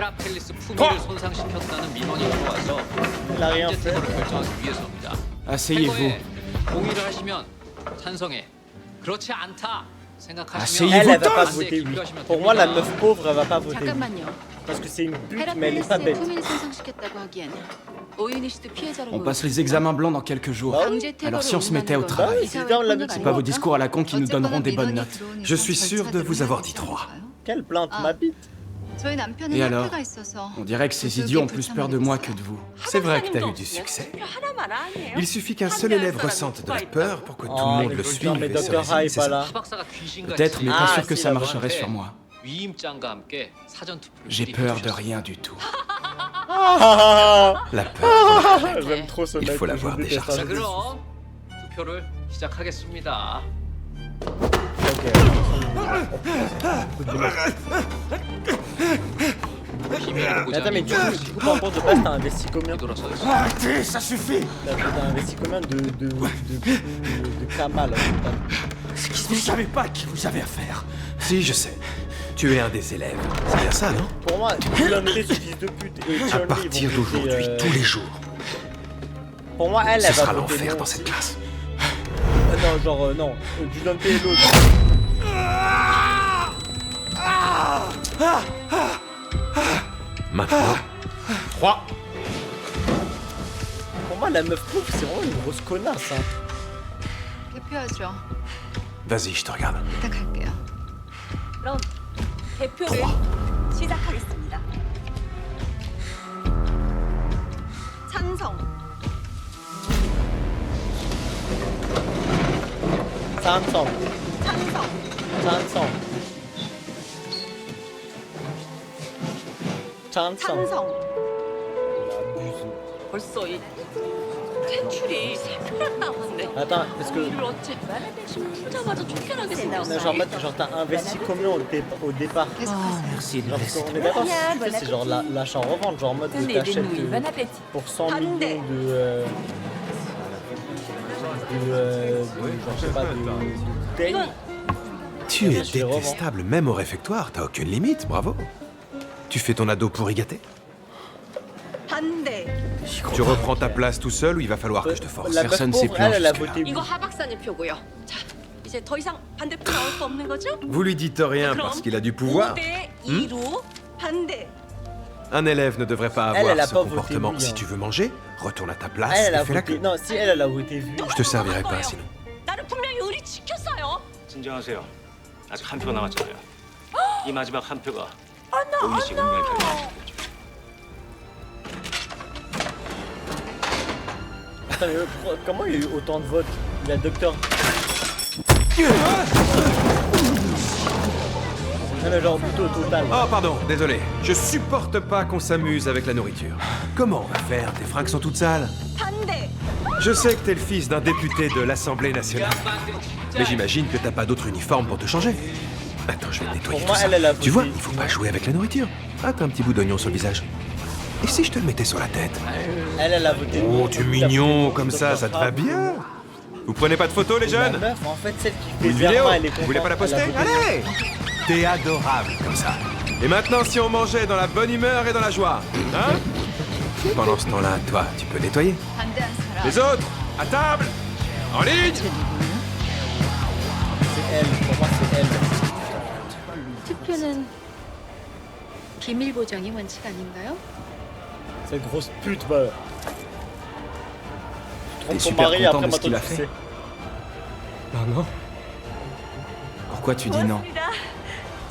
a rien fait. Asseyez-vous. Elle va pas voter oui. Pour moi, la meuf pauvre, elle va pas voter oui. Parce que c'est une pute, mais elle est pas bête. On passe les examens blancs dans quelques jours. Alors si on se mettait au travail, c'est pas vos discours à la con qui nous donneront des bonnes notes. Je suis sûr de vous avoir dit 3. Quelle plainte, ma bite? Et alors? On dirait que ces idiots ont plus peur de moi que de vous. C'est vrai que t'as eu du succès. Il suffit qu'un seul élève ressente de la peur pour que tout le monde le suive et se résigne, c'est ça? Peut-être, mais pas sûr que ça marcherait sur moi. J'ai peur de rien du tout. La peur. J'aime trop ce mec. Il faut l'avoir déjà. Mais attends, mais du coup, par rapport de base, t'as investi combien? Arrêtez, ça suffit. T'as investi combien de Kamal là? Vous savez pas à qui vous avez affaire. Si, je sais. Tu es un des élèves. C'est bien ça, non? Pour moi, Chun-Li, ce fils de pute, et À Chun-Li, partir d'aujourd'hui, tous les jours. Pour moi, elle Ce va sera voter l'enfer non dans aussi. cette classe. Non, genre, non. Junante et l'autre. Maintenant, 3. Pour moi, la meuf pauvre, c'est vraiment une grosse connasse. Hein. 대표하죠. Vas-y, je te regarde. 부탁할게요. 그럼 대표를 시작하겠습니다. 찬성. 찬성. 찬성. 찬성. 찬성. 찬성. 벌써 이 퇴출이 3표나 남았네. Attends, parce que... 이를 어째 풀자마자 쫓겨나게 생겼어. Genre, t'as investi combien au départ? Merci de Genre, laisser. on est d'accord, c'est genre l'achat en revente, genre en mode Tenez, t'achètes des nouilles, bon appétit. pour 100 millions de genre, je sais pas, de bouteilles. Tu es détestable, même au réfectoire. T'as aucune limite, bravo. Tu fais ton ado pour y gâter? 반대. Tu reprends ta place tout seul ou il va falloir que je te force? La meuf pauvre, elle a voté oui. 이거 하 박사님 표고요. 자, 이제 더 이상 반대표 나올 수 없는 거죠? Vous lui dites rien parce qu'il a du pouvoir. 5대 2로 반대. Un élève ne devrait pas Elle, avoir elle a ce pas voté comportement. oui, Si hein. tu veux manger, retourne à ta place Elle et a fais la voté. queue. Non, si elle a voté vu. Je te servirai pas sinon. 나는 분명히 의리 지켰어요. 진정하세요. 아직 한 표가 남았잖아요. 이 마지막 한 표가 오이 씨 운명을 결정합니다. Attends, mais comment il y a eu autant de votes? Il y a docteur. Non mais genre plutôt au total. Oh pardon, désolé. Je supporte pas qu'on s'amuse avec la nourriture. Comment on va faire? Tes fringues sont toutes sales. 반대. Je sais que t'es le fils d'un député de l'Assemblée nationale. Mais j'imagine que t'as pas d'autre uniforme pour te changer. Attends, je vais te nettoyer Pour tout moi, ça. elle a Tu vois, voté il faut pas jouer avec la nourriture. Ah, t'as un petit bout d'oignon sur le visage. Et si je te le mettais sur la tête? Elle a voté Oh, tu es mignon, comme ça te va bien. Vous prenez pas de photos, les La jeunes? meuf, en fait, celle qui Une fait vidéo? Zerma, elle est Vous voulez pas la contente, poster? elle a voté Allez! T'es adorable comme ça. Et maintenant, si on mangeait dans la bonne humeur et dans la joie, hein? Pendant ce temps-là, toi, tu peux nettoyer. Les autres, à table, en ligne. C'est elle, pour moi, c'est elle. 투표는 비밀 보장이 원칙 아닌가요? Cette grosse pute, bah. Tu T'es trompes ton super mari, content après de ce qu'il maintenant a tu fait? sais. Non. Pourquoi tu dis non?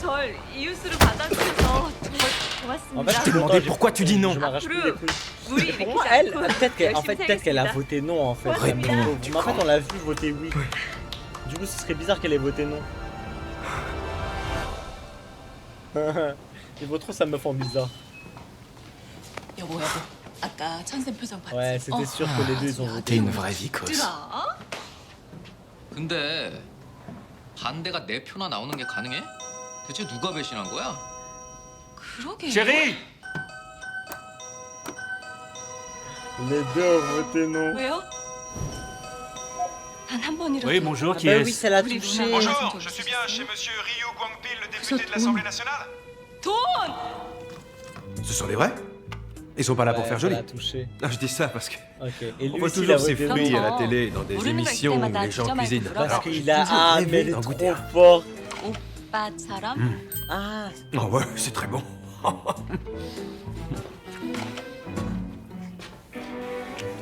절 이웃으로 받아주셔서 정말 고맙습니다. En fait, Je te demandais pourquoi tu dis non. Je m'arrache plus les couilles. 우리 Mais pour 이렇게 moi, elle, 자꾸 peut-être qu'elle, en fait, 열심히 peut-être qu'elle a 살겠습니다. voté non, en fait. Réponds, Mais en fait, on l'a vu voter oui. Du coup, ce serait bizarre qu'elle ait voté non. Il vaut trop sa meuf en bizarre. 여보, 아까 천샘 표정 봤지? Ouais, c'était sûr que les deux, ils ont voté. T'es une vraie vicose. 들어? 근데 반대가 4표나 나오는 게 가능해? 대체 누가 배신한 거야? 그러게. Chérie! Les deux ont voté non. 왜요? 단 한 번이라도. Oui, bonjour, qui est-ce? Oui, ça l'a touché. Bonjour, je suis bien chez monsieur Ryu Guangpil, le député de l'Assemblée nationale. 돈! Ce sont les vrais? Ils sont pas là pour Ouais, faire ça joli. l'a touché. Ah, je dis ça parce que Ok. Et on lui voit aussi, il a toujours ces voté fruits oui. à la télé dans des émissions où les gens cuisinent. Parce Alors, qu'il j'ai a. toujours Ah, rêvé mais elle est d'en trop goûter un. forte. 오빠처럼? Ah. Oh ouais, c'est très bon.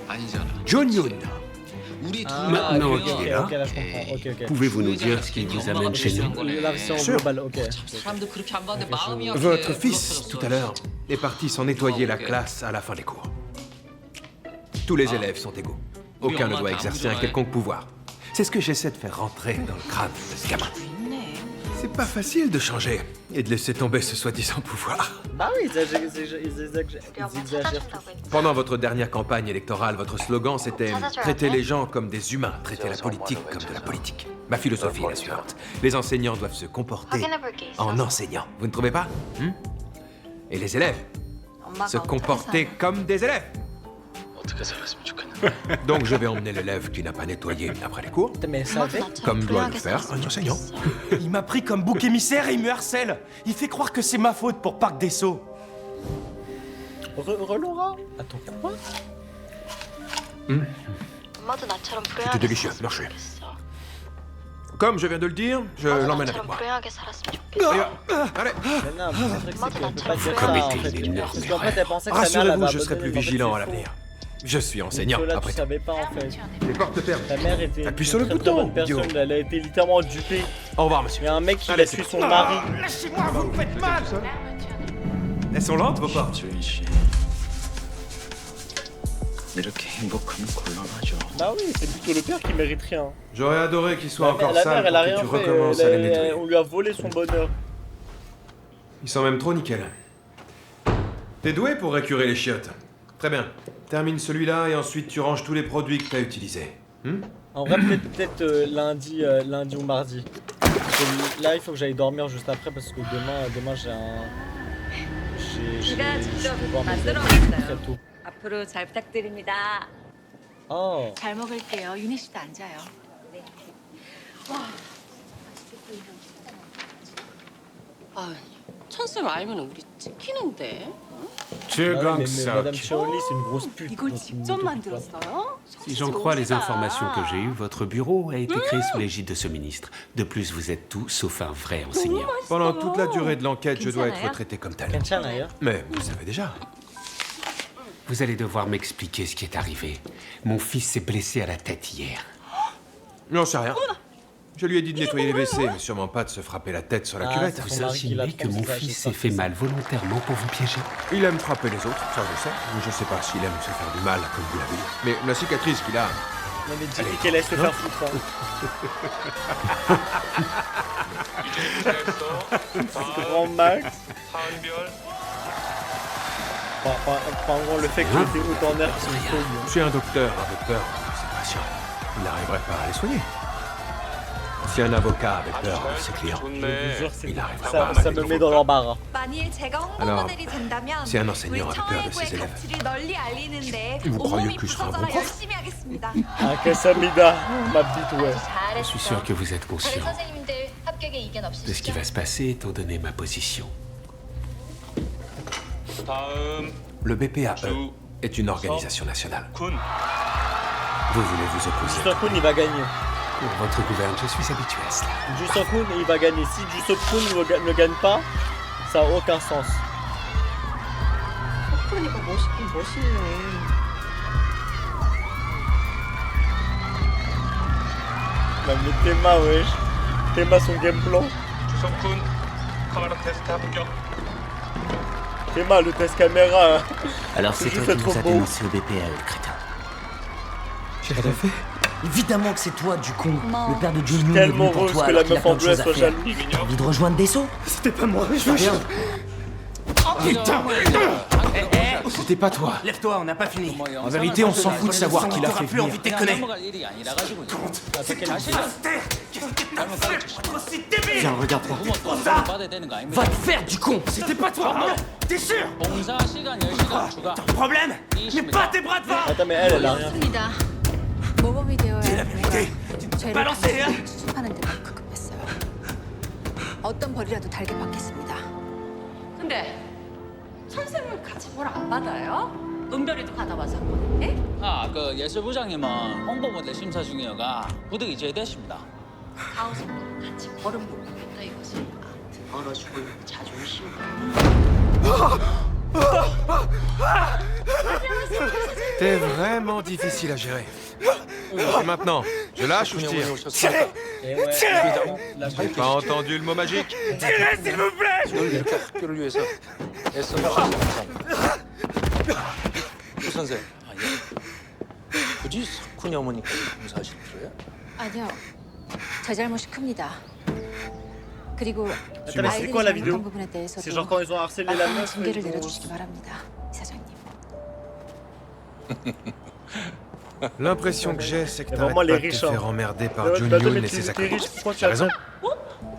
아니잖아. John Yoon, 우리 Ah, Maintenant ok, qu'il ok, est là, ok, là, je comprends. Ok, ok. pouvez-vous nous dire ce qui vous amène chez nous? La version Sûr. globale, ok. 사람들 그렇게 안 봤는데 마음이 약해. Votre fils, tout à l'heure, est parti s'en nettoyer la Ok. classe à la fin des cours. Tous les élèves sont égaux. Aucun ne doit exercer un quelconque pouvoir. C'est ce que j'essaie de faire rentrer dans le crâne de ce gamin. C'est pas facile de changer et de laisser tomber ce soi-disant pouvoir. Bah oui, ils exagèrent tout. Pendant votre dernière campagne électorale, votre slogan c'était « Traiter les gens comme des humains, traiter la politique comme de la politique ». Ma philosophie est la suivante. Les enseignants doivent se comporter en enseignants. Vous ne trouvez pas? Et les élèves se comporter comme des élèves. Donc je vais emmener l'élève qui n'a pas nettoyé après les cours, Mais ça fait. comme doit le faire un enseignant. Il m'a pris comme bouc émissaire et il me harcèle. Il fait croire que c'est ma faute pour Parc des Sceaux. Laura. Attends, quoi? C'était délicieux, merci. Comme je viens de le dire, je l'emmène avec moi. Allez. Mais non, mais c'est vrai que c'est qu'elle peut pas dire ça, en commettez fait. une énorme Parce qu'en fait, elle pensait que sa mère Rassurez-vous, l'avait je serai plus abandonnée, mais en fait, vigilant à c'est faux. l'avenir. Je suis enseignant, Là, tu après tout. savais pas, en fait. Les portes fermes. Ta mère était Appuie une sur le très, bouton, très bonne personne, idiot. elle a été littéralement dupée. Au revoir, monsieur. Il y a un mec qui Allez, a c'est tué bon. son mari. Lâchez-moi, vous me faites mal. Elles sont lentes, vos portes. 이렇게 행복하면 곤란하죠. Bah oui, c'est plutôt le père qui mérite rien. J'aurais adoré qu'il soit La encore mère, sale elle a pour que rien tu fait. recommences à les nettoyer. On lui a volé son bonheur. Ils sont même trop nickel. T'es doué pour récurer les chiottes. Très bien. Termine celui-là et ensuite tu ranges tous les produits que t'as utilisés. En vrai, peut-être lundi ou mardi. Parce que là, il faut que j'aille dormir juste après parce que demain j'ai un. Je vais voir mes amis très tôt. 앞으로 잘 부탁드립니다. Oh. 잘 먹을게요. 윤희 씨도 앉아요. 아, 천쌤 알면 우리 찍히는데. Madame Chioli, c'est une grosse pute. 이걸 직접 만들었어요? Si j'en crois les informations que j'ai eues, votre bureau a été créé sous l'égide de ce ministre. De plus, vous êtes tout sauf un vrai enseignant. Pendant toute la durée de l'enquête, je dois être traité comme tel. Mais vous le savez déjà. Vous allez devoir m'expliquer ce qui est arrivé. Mon fils s'est blessé à la tête hier. J'en sais rien. Je lui ai dit de nettoyer les WC, mais sûrement pas de se frapper la tête sur la cuvette. Vous insinuez que mon fils s'est fait mal volontairement pour vous piéger? Il aime frapper les autres, ça je sais. Mais je sais pas s'il aime se faire du mal, comme vous l'avez dit. Mais la cicatrice qu'il a... Non mais dis qu'elle laisse se faire foutre. Grand Max. En gros, le fait que j'étais autant nerf, c'est une folie. Je suis un docteur avec peur de ses patients. Il n'arriverait pas à les soigner. Si un avocat avait peur de ses clients, il arrivera pas à ça me met dans l'embarras. Alors, si un enseignant avait peur de ses élèves, vous croyez que je serai un bon prof? Ah, Casamida, ma petite, ouais. Je suis sûr que vous êtes conscient de ce qui va se passer étant donné ma position. Le BPAE est une organisation nationale. Vous voulez vous opposer? Justin il va gagner. Pour votre gouverne, je suis habitué à cela. Justin il va gagner. Si Justin ne gagne pas, ça n'a aucun sens. Bah, mais Théma, wesh. Théma, son game plan. Théma, le test caméra. Alors c'est toi qui nous as dénoncé au BPAE, crétin. J'ai rien fait. Évidemment que c'est toi, du con. Le père de John Yoon est tellement venu pour heureuse toi que alors la qu'il a meuf plein en de bleu choses à soit faire. jalouse. T'as envie de rejoindre Dessau? C'était pas moi, je rien. Putain! C'était pas toi. Lève-toi, on n'a pas fini. En vérité, on s'en fout de savoir qui l'a fait plus envie venir. de déconner. Viens, regarde-moi. Va te faire, du con. C'était pas toi. T'es sûr? T'as un problème? Mais pas tes bras devant. Attends, mais elle a rien. 모범이 되어야 Dis la vérité. 죄를 Balancez, hein? 수습하는 데가 급급했어요. 어떤 벌이라도 달게 받겠습니다. 근데 선생님 같이 뭘 안 받아요? 은별이도 받아봐서 한번에 그 예술부장님은 홍보모델 심사 중이어가 부득이 제대십니다. 가오선배랑 같이 벌은 모르겠다 이거지. 더러 죽을 자존심. T'es vraiment difficile à gérer. Et maintenant, je lâche ou je tire? J'ai pas entendu le mot magique. Tirez, s'il vous plaît. 선생, 굳이 사쿠니 어머니까지 검사하실 필요해요? 아니요, 제 잘못이 큽니다. 그리고 Attends, mais c'est quoi la vidéo? 잘못한 부분에 대해서도 C'est genre quand ils ont harcelé la 마땅한 meuf. 징계를 내려주시기 바랍니다, 이사장님. L'impression que j'ai, c'est que vraiment t'arrêtes les pas de te riches, hein. faire emmerder par Ouais, John bah, Yoon mais et tu- ses t'es accompagnants. riche, pourquoi tu T'as raison.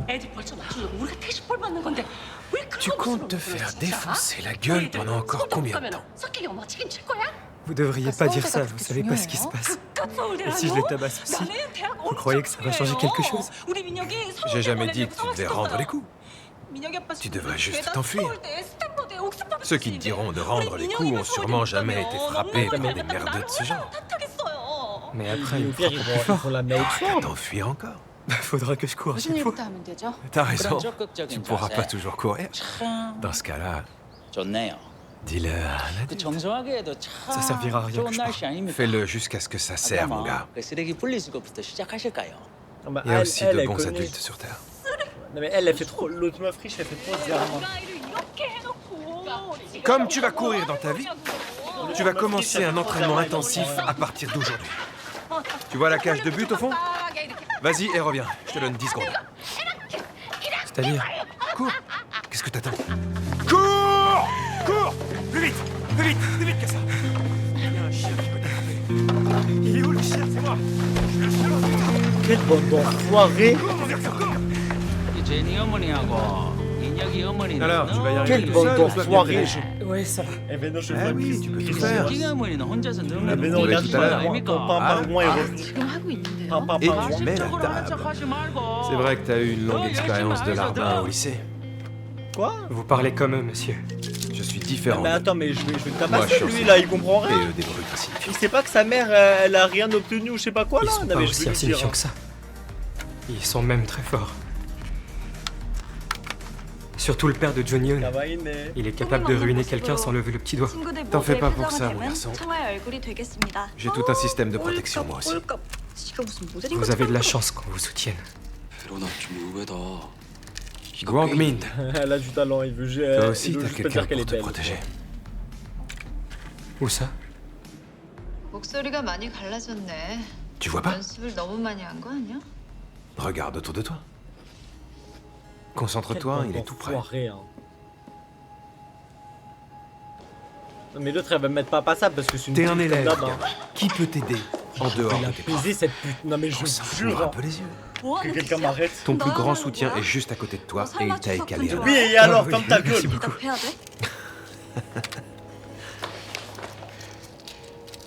애들 벌써 맞추려고 우리가 택시벌 받는 건데 왜 그런 Tu comptes te faire défoncer la gueule pendant encore combien de temps? 석길이 엄마가 책임질 거야? Vous devriez pas dire ça, vous savez pas ce qui se passe. Et si je les tabasse aussi, vous croyez que ça va changer quelque chose? 우리 민혁이 J'ai jamais dit que tu devais rendre les coups. 민혁이 아빠 Tu devrais juste t'enfuir. 서울대 스탠퍼드에 옥스퍼드 Ceux qui te diront de rendre les coups ont sûrement jamais été frappés par des merdeux de ce genre. Mais après, Au il pire, frappera ils plus fort. vont la mettre au Qu'à t'enfuir encore. Faudra que je cours à 무슨 chaque fois. 일부터 하면 되죠? T'as raison. Tu 적극적인 pourras 자세. pas toujours courir. Dans ce cas-là, 좋네요. dis-le à un 그 adulte. 정정하게 해도 참 Ça servira à rien 좋은 que je 날씨 아닙니까? Fais-le jusqu'à ce que ça serve, mon gars. 그 쓰레기 분리수 것부터 시작하실까요? Bah, Il y a aussi elle de est bons connue. adultes sur Terre. Non, mais elle fait trop. L'autre meuf riche, elle fait trop ce diamant. Comme tu vas courir dans ta vie, tu vas commencer un entraînement intensif à partir d'aujourd'hui. Tu vois la cage de but au fond? Vas-y et reviens, je te donne 10 secondes. C'est-à-dire, Cours. Qu'est-ce que t'attends? Cours! Cours! Plus vite! Plus vite! Plus vite que ça! Il y a un chien qui peut t'attraper. Il est où le chien? C'est moi! Je suis le chien! Quelle bande d'enfoirés! 이 제니 어머니하고 인혁이 어머니는 Alors, tu vas y arriver Quelle tout bande seul ou tu vas venir d'enfoirés! t'aider? ouais, ça va. Eh ben non, je Eh veux oui, plus. tu peux tout faire. 이 어머니는 혼자서 Eh 너무 ben non, On regarde, est tout à l'heure. ton pain est revenu. 지금 하고 있는데요. Pain, Et pain, tu mets la table. C'est vrai que t'as eu une longue expérience de larbin au lycée. Quoi? Vous parlez comme eux, monsieur. Je suis différent. Mais attends, mais je vais Moi, tabasser je suis lui là, il comprend Et rien. des trucs aussi. Il sait pas que sa mère elle a rien obtenu ou je sais pas quoi Ils là. sont Non, pas mais je aussi vais lui dire. insignifiants que ça. Ils sont même très forts. Surtout le père de John Yoon. 가와이네. Il est capable de ruiner quelqu'un sans lever le petit doigt. T'en fais pas pour ça, mon garçon. J'ai tout un système de protection, moi aussi. Vous avez de la chance qu'on vous soutienne. Guangmin, Elle a du talent, il veut toi aussi il veut t'as juste te quelqu'un dire qu'elle pour est te belle. protéger. Où ça? 목소리가 많이 갈라졌네. Tu vois pas? 연습을 너무 많이 한 거 아니야? Regarde autour de toi. Concentre-toi, il est tout prêt. Enfoiré, hein. Non mais l'autre elle va me mettre pas passable parce que c'est une T'es un pute comme élève, d'hab, gars. hein. Qui peut t'aider en dehors Il de a tes pesé cette pute. Non mais je Concentre jure. un hein. peu les yeux. que quelqu'un m'arrête. Ton plus grand soutien est juste à côté de toi et il t'a écalé. Oui, et alors, ferme ta gueule. 대답해야 돼?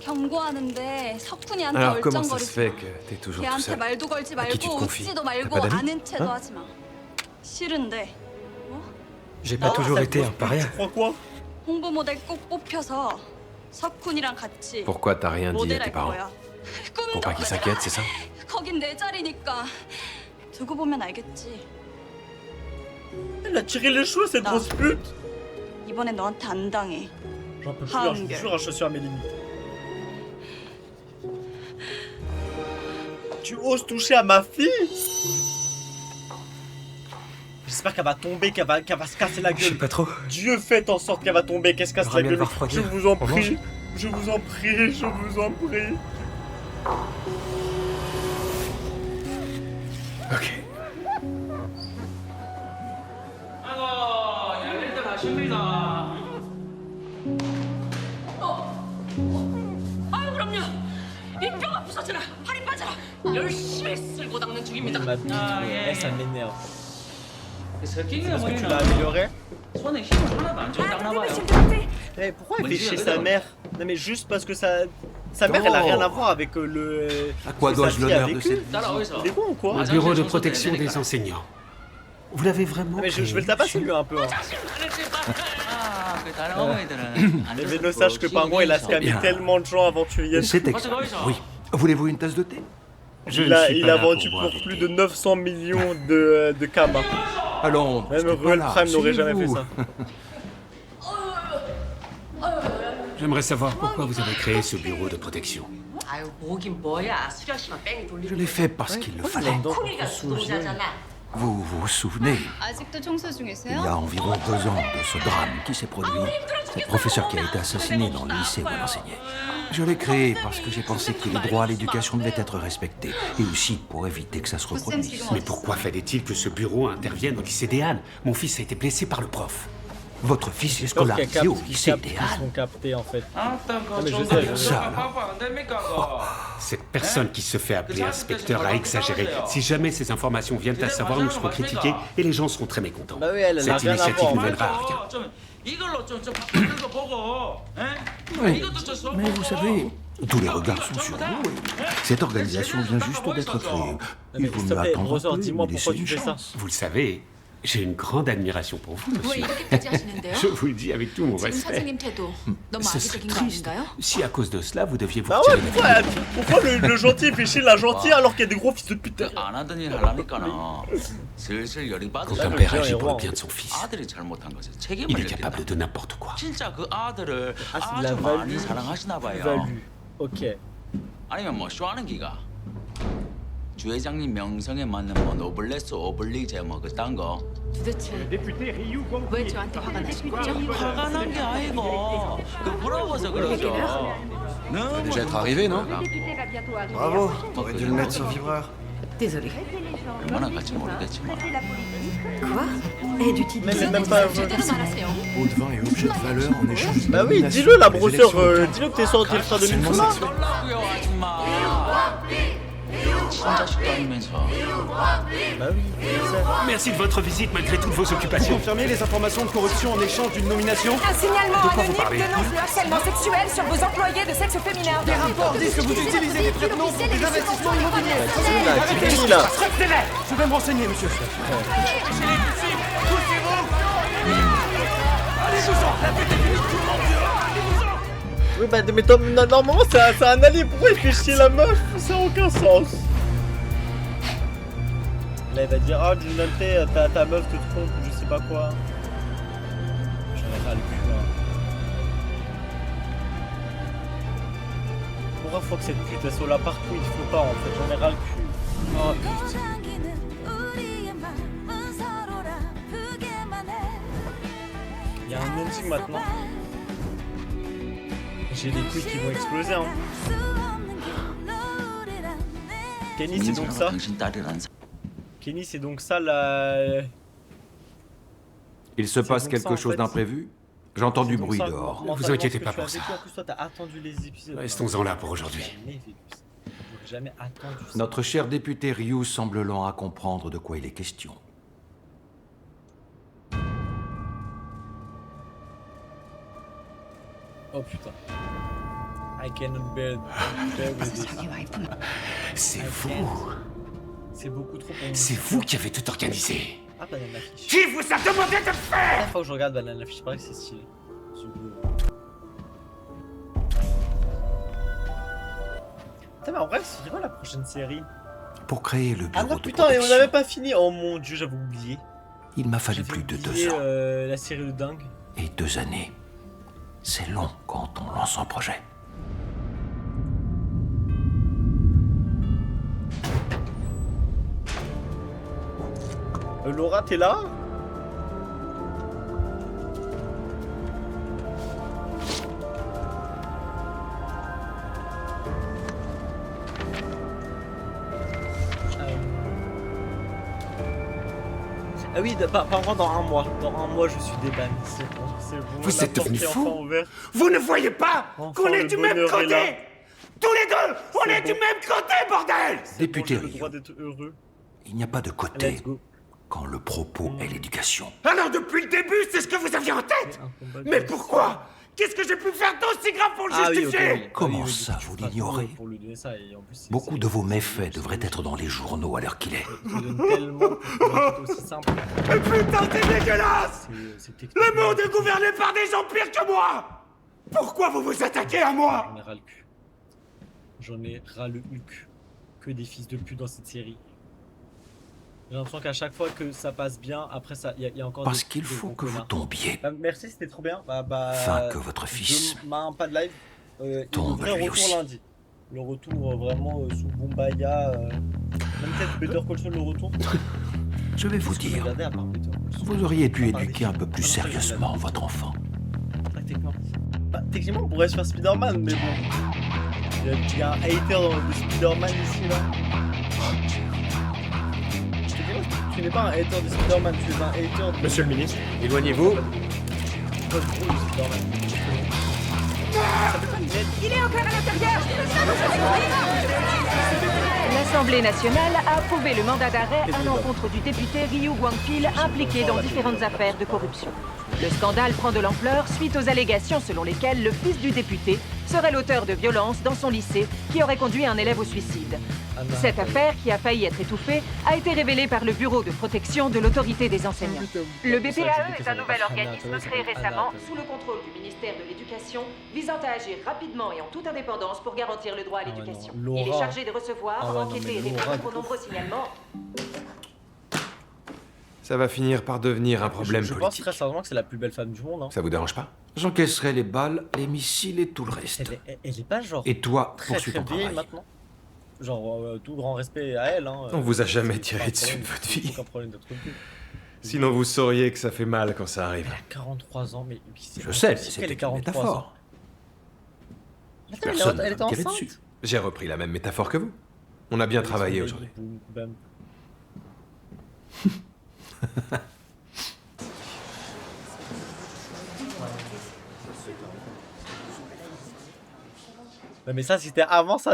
경고하는데 석훈이한테 Alors comment ça se 얼쩡거리지 fait 마. que t'es toujours tout 걔한테 seul? 말도 걸지 À qui tu te 말고 confies? 웃지도 T'as 말고 pas d'amis? 아는 채도 Hein? 하지 마. 싫은데 J'ai pas toujours été un paria. Crois quoi? 홍보 모델 꼭 뽑혀서 석훈이랑 같이 Pourquoi t'as rien dit à 모델할 tes parents? 거야. Pour pas qu'ils s'inquiètent, c'est ça? 거긴 내 자리니까 두고 보면 알겠지. Elle a tiré les cheveux, cette grosse pute. 이번엔 너한테 안 당해. J'en peux plus, hein, je suis toujours à chaussure à mes limites. Tu oses toucher à ma fille? J'espère qu'elle va tomber, qu'elle va se casser la gueule. Je sais pas trop. Dieu fait en sorte qu'elle va tomber, qu'elle se casse la Ramène gueule. voir refroidir. Je vous en On mange. prie. Je vous en prie, je vous en prie. Ok. 아이고, 열릴 때 가십니다. 아유 그럼요. 이 뼈가 부서져라. 팔이 빠져라. 열심히 쓸고 닦는 중입니다. Ça m'énerve. 그 새끼가 Est-ce que tu 뭐냐? l'as amélioré? 손에 힘을 하나도 안 줘. 닦나 봐요. Eh, pourquoi elle fait chier sa mère? Non mais juste parce que sa mère elle a rien à voir avec le... À quoi que sa dois-je fille a l'honneur de vécu. cette Il est con ou quoi? Au bureau de protection des enseignants. Vous l'avez vraiment Mais je vais le tabasser lui un peu. Hein. 아, 그 다른 어머니들은 안 Les 줘서 ne sache que par moi il a scamé Bien. tellement de gens avant que tu viennes. C'est exprès. Oui. Voulez-vous une tasse de thé? Il a vendu pour plus de 900 millions de kamas. Allons, même Ruel Prime n'aurait jamais fait ça. J'aimerais savoir pourquoi vous avez créé ce bureau de protection. 아유 뭐긴 뭐야. 수련 씨만 뺑이 돌리고. Je l'ai fait parce qu'il le fallait. 콩이가 주동자잖아. Vous vous souvenez, 아직도 청소 il y a 중이세요? environ 2 ans de ce drame qui s'est produit. Cette professeure qui a été assassinée dans le lycée où elle enseignait. Je l'ai créé parce que j'ai pensé que les droits à l'éducation devaient être respectés. Et aussi pour éviter que ça se reproduise. Mais pourquoi fallait-il que ce bureau intervienne au lycée des Halles? Mon fils a été blessé par le prof. Votre fils est scolarisé au lycée des Ils Halles. sont captés en fait. mais je sais, je sais. Ça, cette personne qui se fait appeler inspecteur a exagéré. Si jamais ces informations viennent à savoir, nous serons critiqués et les gens seront très mécontents. Bah oui, elle a Cette rien à initiative voir. ne mènera à rien. 좀 이걸로 좀 바꾸는 거 보고, Oui. 이것도 좀 써보고. Mais vous savez, tous les regards sont sur vous. Cette organisation vient juste d'être créée. Il vaut mieux attendre un peu et lui laisser une chance. Vous le savez, j'ai une grande admiration pour vous, 왜 monsieur. 이렇게까지 하시는데요? Je vous le dis avec tout mon 지금 respect. 선생님 태도 너무 Ce serait 악의적인 거 triste 아닌가요? si à cause de cela vous deviez vous Bah ouais, retirer de la pourquoi le gentil fait chier la gentille alors qu'il y a des gros fils de pute? 안 하던 일 하려니까는 슬슬 열이 Quand 받으셔. un père agit pour le bien de son fils, 아들이 잘못한 것에 il 책임을 est 져야 capable de n'importe quoi. 진짜 그 아들을 Ah, c'est de la 아주 많이 value. 사랑하시나 봐요. Value. Ok. 아니면 뭐 쇼하는 기가 주회장님 명성에 맞는 뭐 노블레스 오블리제 뭐 그딴 거. 도대체 왜 저한테 화가 나신 거죠? 화가 난 게 아니고 그 부러워서 그러죠. déjà être arrivé, non? Bravo, t'aurais dû le mettre sur vibreur. Désolée. 얼마나 같이 모르겠지만. Quoi? Aide utile. Mais elle est même pas... 제대로 말하세요. Eau de vin et objet de valeur en échange d'une Bah oui, nomination dis-le la pour les brosseur, élections locales. dis-le que t'es sorti le frère de Harcèlement Mifuna. sexuel. 놀라고요 아줌마. 친자식도 아니면서. Bah oui, Merci de votre visite malgré toutes vos occupations. Confirmez les informations de corruption en échange d'une nomination? Un signalement De quoi vous anonyme parlez? dénonce le harcèlement sexuel sur vos employés de sexe féminin. Les rapports disent que vous utilisez des traitements pour des investissements immobiliers. c'est fini là. Je vais me renseigner, monsieur. Oui, bah, mais normalement, c'est un allié. Pourquoi il fait chier la meuf? Ça n'a aucun sens. Là, il va dire, ah, Junante, ta meuf te trompe, je sais pas quoi. J'en ai ras le cul, là. Pourquoi faut que cette pute elle soit là partout? Il faut pas, en fait, j'en ai ras le cul. Oh, putain. Il y a un ending maintenant. J'ai des couilles qui vont exploser, hein. Kenny, c'est donc ça? 당신 딸이란 Kenny, c'est donc ça la... Il se passe donc quelque ça, en chose fait. d'imprévu? J'entends du bruit Ça, dehors. Ne vous inquiétez pas pour ça. En plus, toi, t'as attendu les épisodes. Restons-en là pour aujourd'hui. J'en ai vécu ça. J'ai jamais attendu ça. Notre cher député Ryu semble lent à comprendre de quoi il est question. Oh putain. I cannot bear with it. C'est fou. C'est beaucoup trop pour moi. C'est vous qui avez tout organisé. Ah, Banana Fish. Qui vous a demandé de le faire? La fois que je regarde Banana Fish, pareil que c'est stylé. C'est beau. Putain, mais en vrai, c'est quoi la prochaine série? Pour créer le Ah bureau non, de putain, et on protection, n'avait pas fini. Oh mon dieu, j'avais oublié. il m'a fallu plus de 2 ans. La série de dingue. Et 2 années. C'est long quand on lance un projet. Laura, t'es là? Ah oui, par contre, dans un mois. Dans un mois, je suis débanni. C'est bon, c'est bon. Vous La êtes devenu porte est fou? enfin ouverte. Vous ne voyez pas Enfin, qu'on est le du même bonheur est là. côté? Tous les deux, on est du même côté, bordel! Député J'ai le Ryu, droit d'être heureux. il n'y a pas de côté Let's go. quand le propos est l'éducation. Alors depuis le début, c'est ce que vous aviez en tête? Mais pourquoi? Qu'est-ce que j'ai pu faire d'aussi grave pour le justifier? Comment ça, vous l'ignorez? Pour lui donner ça, et en plus, Beaucoup de vos méfaits devraient être dans les journaux à l'heure qu'il est. il donne tellement pour que c'est aussi simple. Mais putain, c'est dégueulasse! C'est Le monde est gouverné par des gens pires que moi! Pourquoi vous vous attaquez à moi? J'en ai ras le cul. J'en ai ras le Hulk. Que des fils de pute dans cette série. J'ai l'impression qu'à chaque fois que ça passe bien, après ça, il y a encore Parce des- qu'il des faut gros que vous connards. tombiez. Merci, c'était trop bien. Afin que votre fils Demain, pas de live. tombe Il devrait lui retour aussi. lundi. Le retour vraiment sous Bombaya. Même peut-être Better Call Saul le retour. Je vais vous dire, Regardez à part Better Call Saul. vous auriez dû éduquer un peu plus sérieusement votre enfant. Techniquement. Bah, techniquement, on pourrait se faire Spider-Man, mais bon. Il y a un hater de Spider-Man ici, là. Je te dis, tu n'es pas un hater de Spider-Man, tu es un hater de... Monsieur le ministre, éloignez-vous. Il est encore à l'intérieur. L'Assemblée nationale a approuvé le mandat d'arrêt à l'encontre du député Ryu Guangpil impliqué dans différentes affaires de corruption. Le scandale prend de l'ampleur suite aux allégations selon lesquelles le fils du député serait l'auteur de violences dans son lycée qui aurait conduit un élève au suicide. Cette affaire, qui a failli être étouffée, a été révélée par le Bureau de protection de l'autorité des enseignants. Le BPAE est un nouvel organisme créé récemment sous le contrôle du ministère de l'Éducation, visant à agir rapidement et en toute indépendance pour garantir le droit à l'éducation. non, Il est Laura. chargé de recevoir, Ah ouais, non, enquêter mais et Laura, répondre aux nombreux signalements. Ça va finir par devenir un problème Je pense politique. très sincèrement que c'est la plus belle femme du monde. Hein. Ça vous dérange pas? J'encaisserai les balles, les missiles et tout le reste. Elle est pas genre... Et toi, très poursuis très ton vieille travail. maintenant. Genre, tout grand respect à elle. Hein. On vous a jamais C'est tiré pas un dessus problème, de votre c'est vie. aucun problème d'être plus. Sinon vous sauriez que ça fait mal quand ça arrive. Elle a 43 ans, mais Je sais, mais c'est c'était qu'elle est une 43 ans. métaphore. Attends, Personne elle n'a était tiré enceinte. dessus. J'ai repris la même métaphore que vous. On a bien travaillé aujourd'hui. Boum, bam. Ouais, mais ça, c'était avant ça.